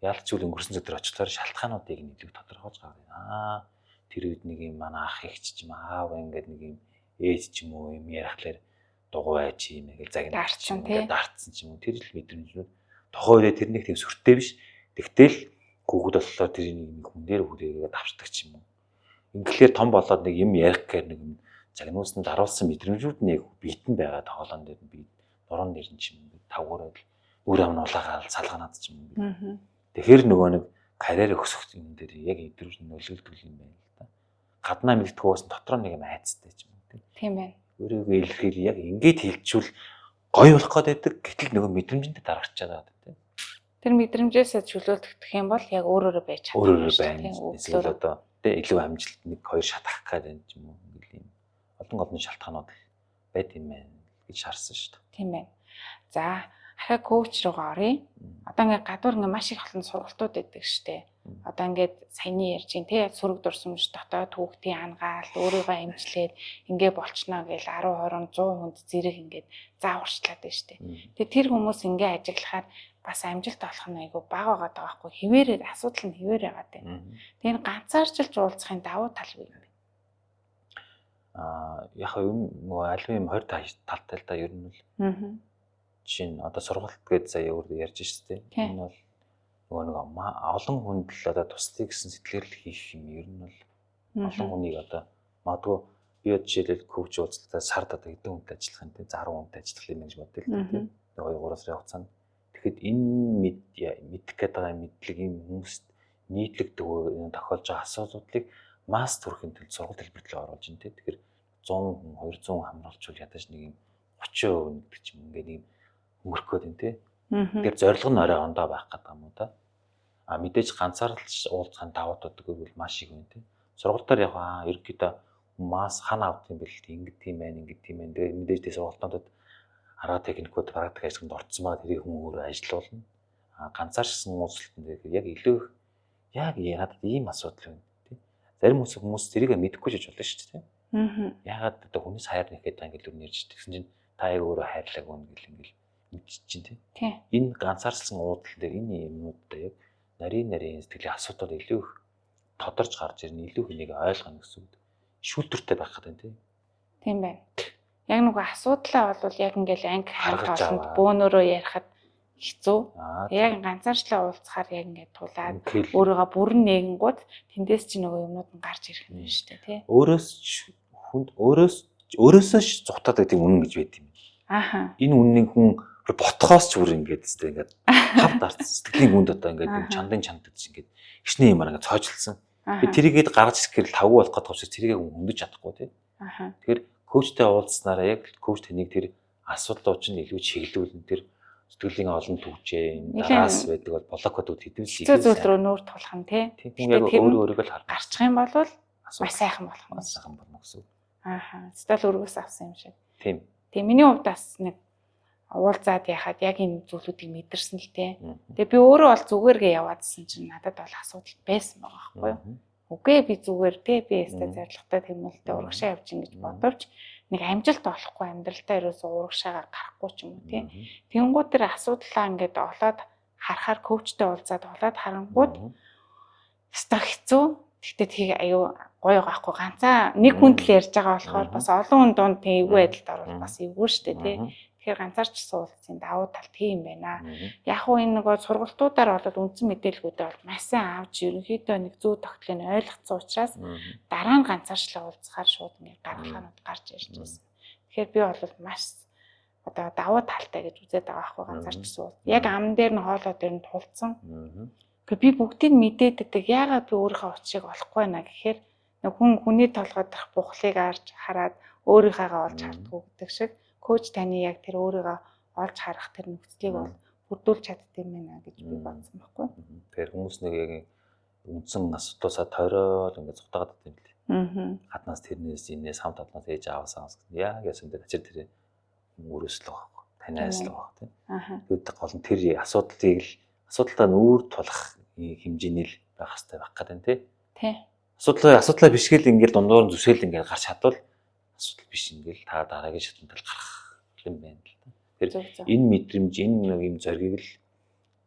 ялч үл өнгөрсөн өдөр очихлоор шалтгаануудыг нь илүү тодорхойлж гаргана. Тэр үед нэг юм манай ах их ч юм аав ингээд нэг юм ээж ч юм уу юм ярихлаар дугуй айч юм гэж загнаарч ингээд дартсан ч юм уу тэр л мэдрэмжнүүд тохойроо тэр нэг тийм сүртэй биш. Тэгтэл хүүхэд болохоор тэр нэг хүн дээр хүрээгээд авчдаг ч юм уу. Ингээл том болоод нэг юм ярих гэхээр нэг юм загнуулсан даруулсан мэдрэмжүүд нь яг биетэн байгаа тоглоом дээр би дуран нэр нь ч юм ингээд тавгуураад үр амнуулаагаал салганаад ч юм уу. Тэгэхээр нөгөө нэг карьер өсөх юм дээр яг идэвхтэй нөлөөлдөг юм байна л да. Гаднаа мэдтгүү уусан дотроо нэг юм айцтай ч юм уу тийм байна. Өөрийгөө илэрхийл яг ингээд хэлжүүл гоё болох гэдэг гэтэл нөгөө мэдрэмжэндээ дарагч чадаад тийм. Тэр мэдрэмжээсээ чөлөөлдөх юм бол яг өөрөөрөө байж чадна. Өөрөөрөө байна. Эсвэл одоо тэ илүү амжилт нэг хоёр шатах гэдэг юм уу ингээл юм. Олон шалтгаанууд байт юм байна гэж харсан шүү дээ. Тийм байна. За ахаа коуч руугаа оръё. Одоо ингээ гадуур ингээ маш их олон сургалтууд байдаг штэ. одоо ингээд саяны ярьж ин тий сүрэг дурсамж дотоод хүүхдийн ангаал өөрийгөө эмчлээд ингээ болчихно гэж 10 20 100 хүнд зэрэг ингээд зааварчлаад байна штэ. Тэгээ тэр хүмүүс ингээ ажиглахаар бас амжилт олох нь айгүй бага байгаа даахгүй хിവэрээр асуудал нь хിവэр байгаа дээ. Тэгээ ганцаарчилж уулзахын давуу тал юу юм бэ? Яг нөгөө аль юм 20 талтай л да ер нь бол. Жишээ нь одоо сургалт гэж сая өөр ярьж штэ. Энэ бол нөгөө олон хүнд л одоо туслая гэсэн сэтгэлээр хийх юм ер нь бол олон хүнийг одоо магадгүй би жишээлбэл коуч уулзалтаа сард одоо хэдэн хүнтэй ажиллах юм те 10 хүнтэй ажиллах юм гэж бодъё л те 2-3 сарын хугацаанд. Тэгэхэд энэ мэдэх гээд байгаа мэдлэг юм хүмүүст нийтлэгдэг энэ тохиолж байгаа асуудлыг масс төрхийн тулд сургалт хэлбэртлээ оруулж ин те. Тэгэхээр 100 хүн 200 хүн хамруулчвал ядаж нэг юм 30% гэдэг ч юм ингээд нэг өнгөрөх гээд юм те. Тэгэхээр зорилго нь орой ондоо байх гэдэг юм уу та. Мэдээж ганцаарлаж уулзахын давуу тал гэвэл маш их байна те. Сургалтаар яг ерөнхийдөө масс хана авт юм бэл ингэж тийм байна ингэж тийм байна. Тэгээд мэдээж тэ сургалтуудад арга техникүүд практик ажланд орцсон байгаа тэрийг хүн өөрөө ажиллуулна. Ганцаарчсан уулзалтанд яг илүү яг надад ийм асуудал байна тий. Зарим хүмүүс тэрийг мэдэхгүй ч болно шүү дээ. Ягаад одоо хүнээс хайр нэхэд байгаа ингээл нэрж тэгсэн чинь та яг өөрөө хайрлаг өгнө гэл ингээл мэдчихэж тий. Энэ ганцаарчсан уулзалт дээр энэ юмнуудаа яг нарийн сэтгэлийн асуудал илүү их тодорч гарч ирнэ, илүү хүнийг ойлгоно гэсэн үг. Шүүлтүртэй байх гэдэг тий. Тийм байна. Яг нөгөө асуудлаа бол яг ингээл анги хамт олонд бөөнөрөө ярихад хэцүү. Яг ганцаарчлаа уулзахаар яг ингээд тулаад өөрийгөө бүрэн нэгэнгууд тэндээс чи нөгөө юмнууд нь гарч ирэх юм шүү дээ тий. Өөрөөсөө зугатаад байдаг үнэн гэж байд юм. Энэ үннийг хүн ботхоос ч бүр ингээд тест ингээд хав дарц сэтгэлийн хүнд одоо ингээд чандын чанд гэж ингээд хичнээн юмар ингээд цоожлсон. Би тэрийгэд гаргаж ирэхээр л тавгүй болох гэдэг учраас тэрийг хөндөж чадахгүй тий. Тэгэхээр коучтой уулзснараа яг коуч тэнийг тэр асуудлууд чинь илүү чиглүүлэн тэр сэтгэлийн олон төвчээ дараас байдаг бол блокодууд хэдэн шиг зүйл рүү нүүр тулах нь тий. Яг өөрийгөө л гарчих юм бол маш сайхан болох юм. Сайхан болно гэсэн үг. Стал өргөөс авсан юм шиг. Тийм. Тэгээ миний хувьд бас нэг уулзаад яхад яг энэ зүйлүүдийг мэдэрсэн л тий. Тэгээ би өөрөө бол зүгээргээ яваадсэн чинь надад бол асуудал байсан байгаа байхгүй юу? Үгүй би зүгээр тий би өстэй зоригтой тэмүүлэлтэй урагшаа явж ин гэж бодовч нэг амжилт олохгүй амьдралдаа ерөөсөө урагшаагаа гарахгүй ч юм уу тий. Тэнгууд тэр асуудлаа ингээд олоод харахаар коучтой уулзаад олоод харангууд өстой хэцүү. Тэгтээ тийг аюу гоё gaахгүй ганцаа нэг хүнд л ярьж байгаа болохоор бас олон хүн донд тэйгүү байдалд орвол бас эвгүй штэ тий. Тэгэхээр ганцаарч суулцсан давуу тал тийм байна. Яг уу энэ нөгөө сургалтуудаар болоод үндсэн мэдээлгүүдээ бол маш сайн авч ерөнхийдөө нэг зүй тогтолцоог нь ойлгоцсон учраас дараа нь ганцаарчлаа уулзахаар шууд ингэ гаргалгаанууд гарч ирж байсан. Тэгэхээр би бол маш одоо давуу талтай гэж үзээд байгаа байхгүй ганцаарч суул. Яг ам дээр нь хоолой дээр нь тулцсан. Гэхдээ би бүгдийг мэдээддэг. Яагаад би өөрийнхөө учрыг олохгүй байна гэхээр хүний толгойд дах бухлыг хараад өөрийнхөөгаа олж хардггүй гэдэг шиг коуч таны яг тэр өөрийгөө олж харах тэр нөхцөлийг бол бүрдүүлж чаддсан юм байна гэж би бодсон байхгүй. Тэгэхээр хүмүүс нэг яг үндсэн асуудлаасаа тойрол ингээд зутаагаад байдаг юм лээ. Хатнаас тэрнээс инээс хамт олноос ээж аваасаа гэсэн. Яа гэсэн дээр ачир тэр өөрөөслөө байхгүй. Танаас л байх тийм. Тэгээд гол нь тэр асуудалтай нүүр тулах хэмжээний л байх хэрэгтэй байх гэдэг тийм. Асуудлаа бишгээл ингээд дундуур нь зүсэл ингээд гарч чадвал асуудал биш ингээл та дараагийн шатанд гарах юм байна л да. Тэр энэ мэдрэмж энэ нэг юм зоргийг л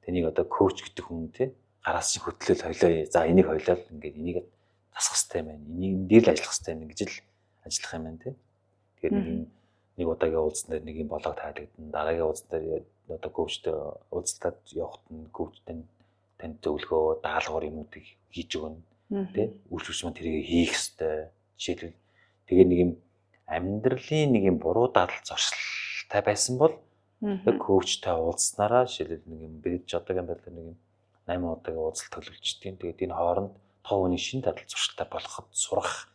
тэнийг одоо коуч гэдэг хүн те гараас чинь хөтлөл хойлоо. За энийг хойлол ингээд энийг тасах хэрэгтэй байна. Энийг дээр л ажиллах хэрэгтэй байна гэж л ажиллах юм байна те. Тэгэхээр нэг удаагийн уулзсан дээр нэг юм болоо таалагдана. Дараагийн уулзсан дээр одоо коучтой уулзалтад явахад нь коуч танд зөвлөгөө даалгавар юмнуудыг хийж өгнө. Тэ үйлчлэгч маань тэрийг хийх хэрэгтэй. Жишээлбэл тэгээ нэг юм амьдралын нэг юм буруу дадал зорчлолтой байсан бол коучтой уулзснараа жишээлбэл нэг юм бид одоогийн байдлаар нэг юм 8 удаагийн уулзалт төлөвлөжтiin. Тэгээд энэ хооронд тоо хүний шин дадал зорчлолтой болоход сурах,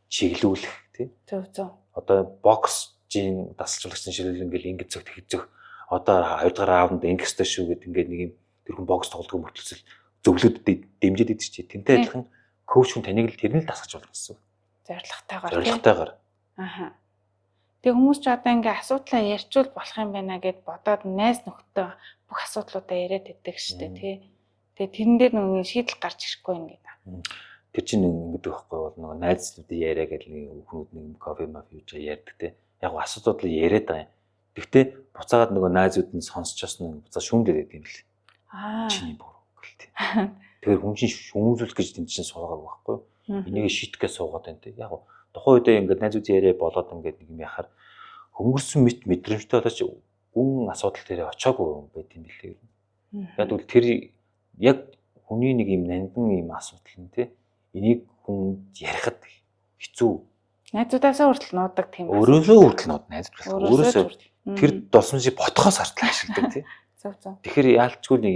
чиглүүлэх тий. Зөв. Одоо боксжийн дасалжуулагчны жишээлбэл ингээл ингэж зөв тэгзөх одоо 2 дахь рааунд ингэх ёстой шүү гэд ингээд нэг юм тэр хүн бокс тоглох мөртлөсөл зөвлөд дэмжиж идэг чи тэнтэй адилхан коуч хүн таныг л тэр нь л дасгаж болно гэсэн. Зорилготойгоор. Тэгээ хүмүүс ч одоо ингээ асуудлаа ярьчул болох юм байна гэд бодоод найз нөхдөд бүх асуудлуудаа яриад идэг штэ тий. Тэгээ тэрэн дээр нөгөө шийдэл гарч ирэхгүй юм гэдэг. Тэр чинь ингэдэг байхгүй бол нөгөө найзлуудын яриа гэдэг нэг хүмүүс нэг кофе мафи гэж ярьдаг те. Яг асуудал яриад байгаа юм. Гэхдээ буцаагаад нөгөө найзууд нь сонсчоос нь буцаа шүүмлээд байдаг юм л. Чиний буруу гэл те. Тэгэхээр хүн чинь шүүмжүүлэх гэж тэнд чинь суугаагүй байхгүй. Энийг шийтгэхээ суугаад байна те. Яг тухайн үедээ ингээд найзуудын яриа болоод ингээд нэг юм яхаар хөнгөрсөн мэдрэмжтэй болооч гүн асуудал дээр очоогүй юм байт юм билээ. Яг бол тэр яг хүний нэг юм нандин юм асуудал нь те. Энийг хүн ярихад хэцүү. Найзуудаасаа хүртэл нуудаг тийм. Өөрөөсөө хүртэл нууд найзууд. Өөрөөсөө тэр досмжийг ботхоос хартлаа ашигладаг тий. Зөв. Тэгэхээр яалтчгүй нэг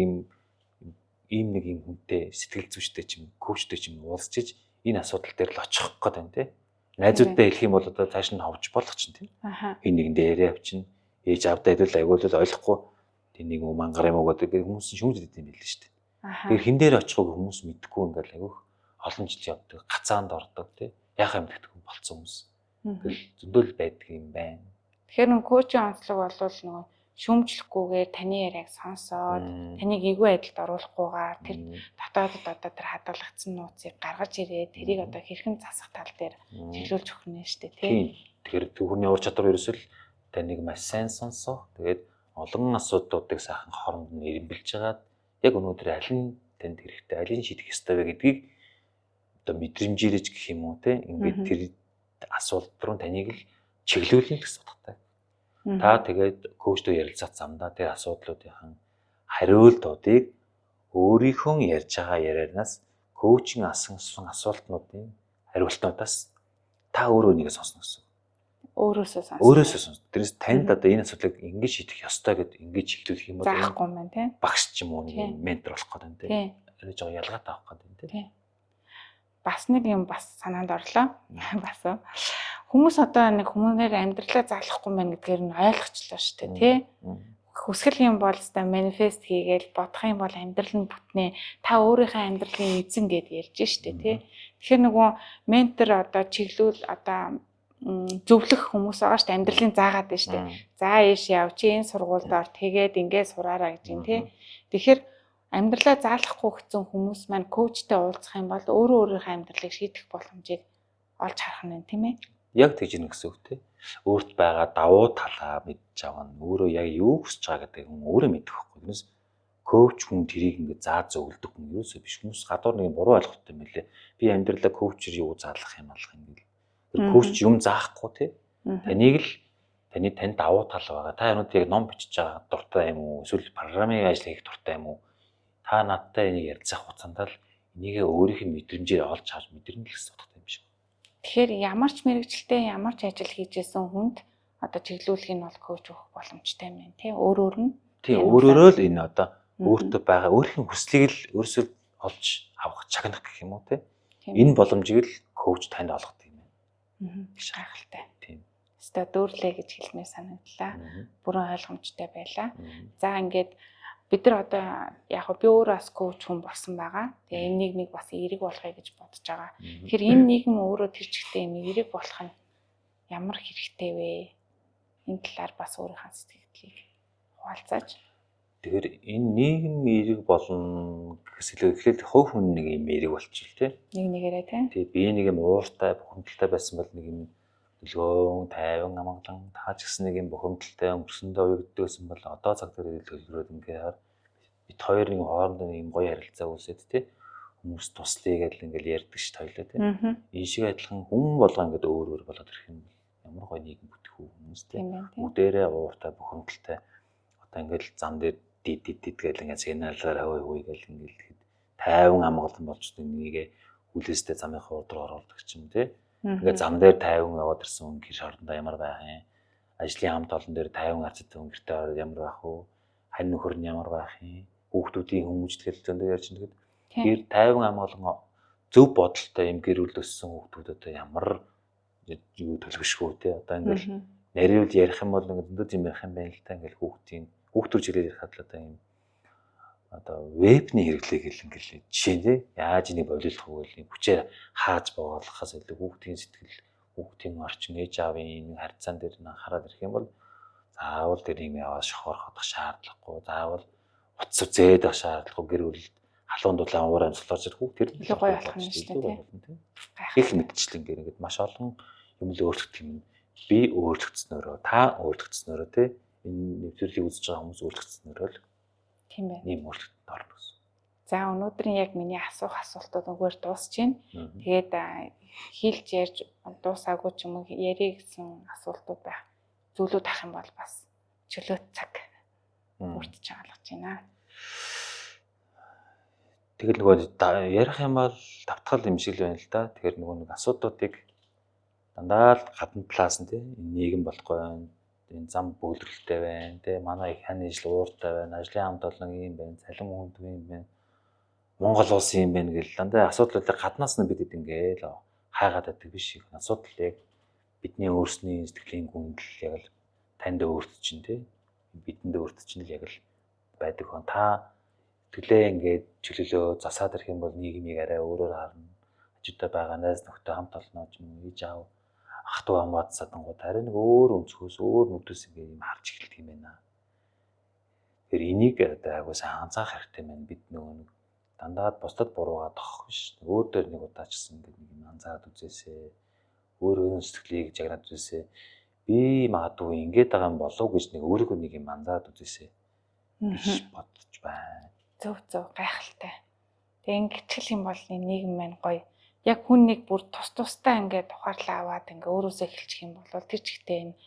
ийм нэг юм хүнтэй сэтгэл зүйчтэй ч юм, коучтэй ч юм уулзчиж энэ асуудал дээр л очих гээд байна тий. Найзуудтай хэлэх юм бол одоо цааш нь ховж болох чинь тий. Энэ нэгэндээ яриа авчин ээж авдаа хэдүүл айгуул ойлгохгүй тийм нэг мангар юм уу гэдэг хүмүүс шүүмжлээд идэв юм билээ шүү дээ. Тэгэхээр хин дээр очихгүй хүмүүс мэдэхгүй ингээл айгуух олон жил явдаг, гацаанд ордог тий. Яах юм гэдэггүй болцсон хүмүүс. Тэгэл зөндөл байдаг юм байна. Тэгэхээр нэг коучийн онцлог бол нөгөө шүүмжлэхгүйгээр таны яриаг сонсоод таныг эвгүй байдалд оруулахгүйгээр тэр дотоодод одоо тэр хадгалагдсан нууцыг гаргаж ирээд тэрийг одоо хэрхэн засах тал дээр чиглүүлж өгөх нь шүү дээ тий. Тэгэхээр түүхний ур чадвар ерөөсөө л таныг маш сайн сонсох. Тэгээд олон асуудлуудыг сайхан хооронд нь эренбэлж хагаад яг өнөөдөр аль нь танд хэрэгтэй, аль нь шийдэх ёстой вэ гэдгийг одоо мэдрэмжээрэж гэх юм уу те ингээд тэр асуулт руу таныг л чиглүүлнэ гэсэн утгатай. Та тэгээд коучтой ярилцах замдаа тэр асуудлуудын хариултуудыг өөрийнхөө ярьж байгаа ярианаас коучинг асуусан асуултнуудын хариултнуудаас та өөрөө нэгэ сонсно гэсэн. Өөрөөсөө сонсно. Тэрнээс танд одоо энэ асуудлыг ингэж шийдэх ёстой гэдээ ингэж чиглүүлэх юм бол заахгүй юм байна те. Багш ч юм уу нэг ментор болох гэдэг юм те. Арай жоо ялгаатай авах гэдэг юм те. Бас нэг юм бас санаанд орлоо. Бас хүмүүс одоо нэг хүмүүнээр амьдралаа заалахгүй мэн гэдгээр нь ойлгочлоо шүү дээ тий. Хүсгэл юм бол өстой манифест хийгээл бодох юм бол амьдрал нь бүтнээ. Та өөрийнхөө амьдралын эзэн гэд ярьж штэ тий. Тэгэхээр нөгөө ментор одоо чиглүүл одоо зөвлөх хүмүүс байгаа штэ амьдралын заагаад байна штэ. За ийш яв чи энэ сургуульд ор тэгээд ингээд сураараа гэж юм тий. Тэгэхээр амьдралаа заалахгүй гэсэн хүмүүс маань коучтой уулзах юм бол өөрөө өөрийнхөө амьдралыг шийдэх боломжийг олж харах нь тийм ээ. Яг тэгж нэг гэсэн үг тий. Өөрт байгаа давуу талаа мэдж авах нь өөрөө яг юу хүсэж байгаа гэдэг хүн өөрөө мэдэх байхгүй. Тэрнээс коуч хүн тэрийг ингээд зааж зөвлөдөг хүн ерөөсөө биш. Хүмүүс гадуур нэг буруу ойлголттой юм лээ. Би амьдралаа коучээр юу заалах юм алах юм гээл. Тэр коуч юм заахгүй тий. Таныг л танд давуу тал байгаа. Та өнөөдөр яг ном бичиж байгаа дуртай юм уу? Эсвэл программын ажил хийх дуртай юм уу? Та надтай энийг ярилцах хугацаанд л энийгээ өөрийнх нь мэдрэмжээр олж харж мэдэрнэ л гэсэн утгатай юм шиг. Тэгэхээр ямар ч мэрэгчлээ ямар ч ажил хийжсэн хүнд одоо чиглүүлэх нь бол коуч өгөх боломжтой юм байна тий. Өөрөөр нь тий өөрөөрөө л энэ одоо өөртөө байгаа өөрхийн хүслийг л өөрсөө олж авах чагнах гэх юм уу тий. Энэ боломжийг л коуч танд олгодог юм байна. Шахалтай. Тийм. Өстой дүүрлээ гэж хэлмээр санагдлаа. Бүрэн ойлгомжтой байлаа. За ингээд бид нар одоо яг би өөрөө бас коуч хүн болсон байгаа. Тэгээ энийг нэг бас эерэг болгоё гэж бодож байгаа. Тэгэхээр энэ нийгэм өөрөө тэр чигтээ юм эерэг болох нь ямар хэрэгтэй вэ? Энэ талаар бас өөрийнхөө сэтгэлдлийг хуваалцаач. Тэгэхээр энэ нийгэм эерэг болно гэсэн эхлээд хувь хүн нэг юм эерэг болчихвол тий. Нэг нэгээрээ тий. Тэгээ би нэг юм ууртай бухимдалтай байсан бол нэг юм төлгөөн тайван амгалан таач гэсэн нэг юм бухимдалтай өнгөрсөндөө уягддагсэн бол одоо цаг дээр төлөвлөрөөд ингээд бид хоёр нэг хоорондоо нэг юм гоё харилцаа үүсээд тий хүмүүс туслая гэдэл ингээд ярьдаг ш тойлоо тий энэ шиг адилхан хүн болгоо ингээд өөр өөр болоод ирэх юм ямар гоё нийгэм бүтэх үү хүмүүс тий бүгдээрээ ууртай бухимдалтай одоо ингээд зам дээр дид гэл ингээд сигналаар хавь хүй гэл ингээд тайван амгалан болж нэгээ хүлээстэй замынхаа урд руу оруулдаг ч юм тий. Ингээд зам дээр тайван яваад ирсэн хүн гэр шорондоо ямар байх юм? Ажлын хамт олон дээр тайван харцтай хүн гэртээ ороод ямар байх вэ? Хань нөхөр нь ямар байх юм? Хүүхдүүдийн хүмүүжлэл зөндөө ярьж нэгэд гэр тайван амгалан зөв бодолтой юм гэр бүл өссөн хүүхдүүд одоо ямар юу төлөвшгүй те одоо ингээд нариул ярих юм бол ингээд зөндөө юм ярих юм байна л та ингээд хүүхдүүд жилээр ярих хадлаа та юм одоо вебний хэрэглээг хэл ингээл жишээ нь яаж энийг болиулах вэ гэх хүчээр хааж бооглохоос илүү хүүхдийн сэтгэл хүүхдийн орчин ээж аавын харьцаан дээр нь анхаарал ирэх юм бол заавал тэр юм яваа шохор ходох шаардлагагүй заавал утас зээд авах шаардлагагүй гэр бүл халуун дулаан уур амьсгалж ирэх тэр нь Илүү гоё болох нь шүү дээ, тийм. Их мэдчлэн ингээд маш олон юм л өөрчлөгдөх юм. Би өөрчлөгдснөөрөө та өөрчлөгдснөөрөө тийм энэ нэвтрүүлгийг үзэж байгаа хүмүүс өөрчлөгдснөөрөө л тийм байна. Ийм өөрчлөлтөнд орно гэсэн. За өнөөдрийн яг миний асуултууд өгөр дуусч байна. Тэгээд хийлж ярьж дуусаагүй ч юм уу ярих гэсэн асуултууд байх. Зүйлүүд ах юм бол бас чөлөөт цаг бүрдэж байгаа гэж байна. Тэгэл нөгөө ярих юм бол давтгал юм шиг л байна л да. Тэгэхээр нөгөө нэг асуудлуудыг дандаа л гадна талаас нь тийм нийгэм болохгүй байна. Энэ зам бөөлрөлтэй байна. Тийм манай их хань ижил ууртай байна. Ажлын хамт олон юм байна. Цалин хүнд юм байна. Монгол улсын юм байна гэл дандаа асуудлуудыг гаднаас нь бидэд ингээл хайгаад байдаг биш их. Асуудлыг бидний өөрсний сэтгэлийн гүндэл яг л танд өөртчин тийм бидэнд өөртчин л яг л байдаг хон та төлөө ингээд чөлөөлөө засаад ирэх юм бол нийгмийг арай өөрөөр харна. Хажуудаа байгаа найз нөхдөд хамт олноо ч юм уу ээж аав ах トゥ хамаад садангууд арай нэг өөр өнцгөөс өөр нүдээс ингээд юм харж эхэлдэг юм байна. Тэр энийг айгуу сайн анзаах хэрэгтэй байна. Бид нөгөө нэг дандаа бусдад буруугаа тохох биш. Өөр дээр нэг удаа ч гэсэн ингээд нэг юм анзаараад үзээсэй. Өөрийн сэтгэлийг жагнаад үзээсэй. Би магадгүй ингэж байгаа юм болов гэж нэг өөрийнхөө нэг юм анзаараад үзээсэй. Биш бодож байна. Зөв гайхалтай. Тэгээ ингэчих юм бол нийгэм маань гоё. Яг хүн нэг бүр тусдаа ингээд ухаарлаа аваад ингээд өөрөөсөө эхэлчих юм бол тэр чигтээ энэ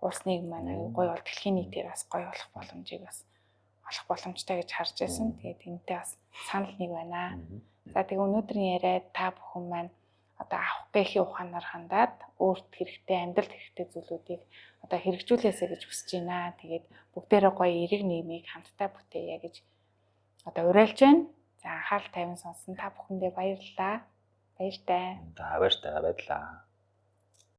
улс нийгэм маань гоё бол дэлхийн нийтээр бас гоё болох боломжийг бас олох боломжтой гэж харж байсан. Тэгээд энэтэй бас санал нэг байна. За тэгээ өнөөдрийн яриа та бүхэн маань одоо авах гэхийн ухаанаар хандаад өөрт хэрэгтэй амьдралд хэрэгтэй зүйлүүдийг одоо хэрэгжүүлээсэй гэж хүсэж байна. Тэгээд бүгдээрээ гоё эерэг нийгмийг хамтдаа бүтээе гэж одоо уриалж байна. За анхаарал тавин сонсон та бүхэндээ баярлалаа. Баяртай. Баярлалаа.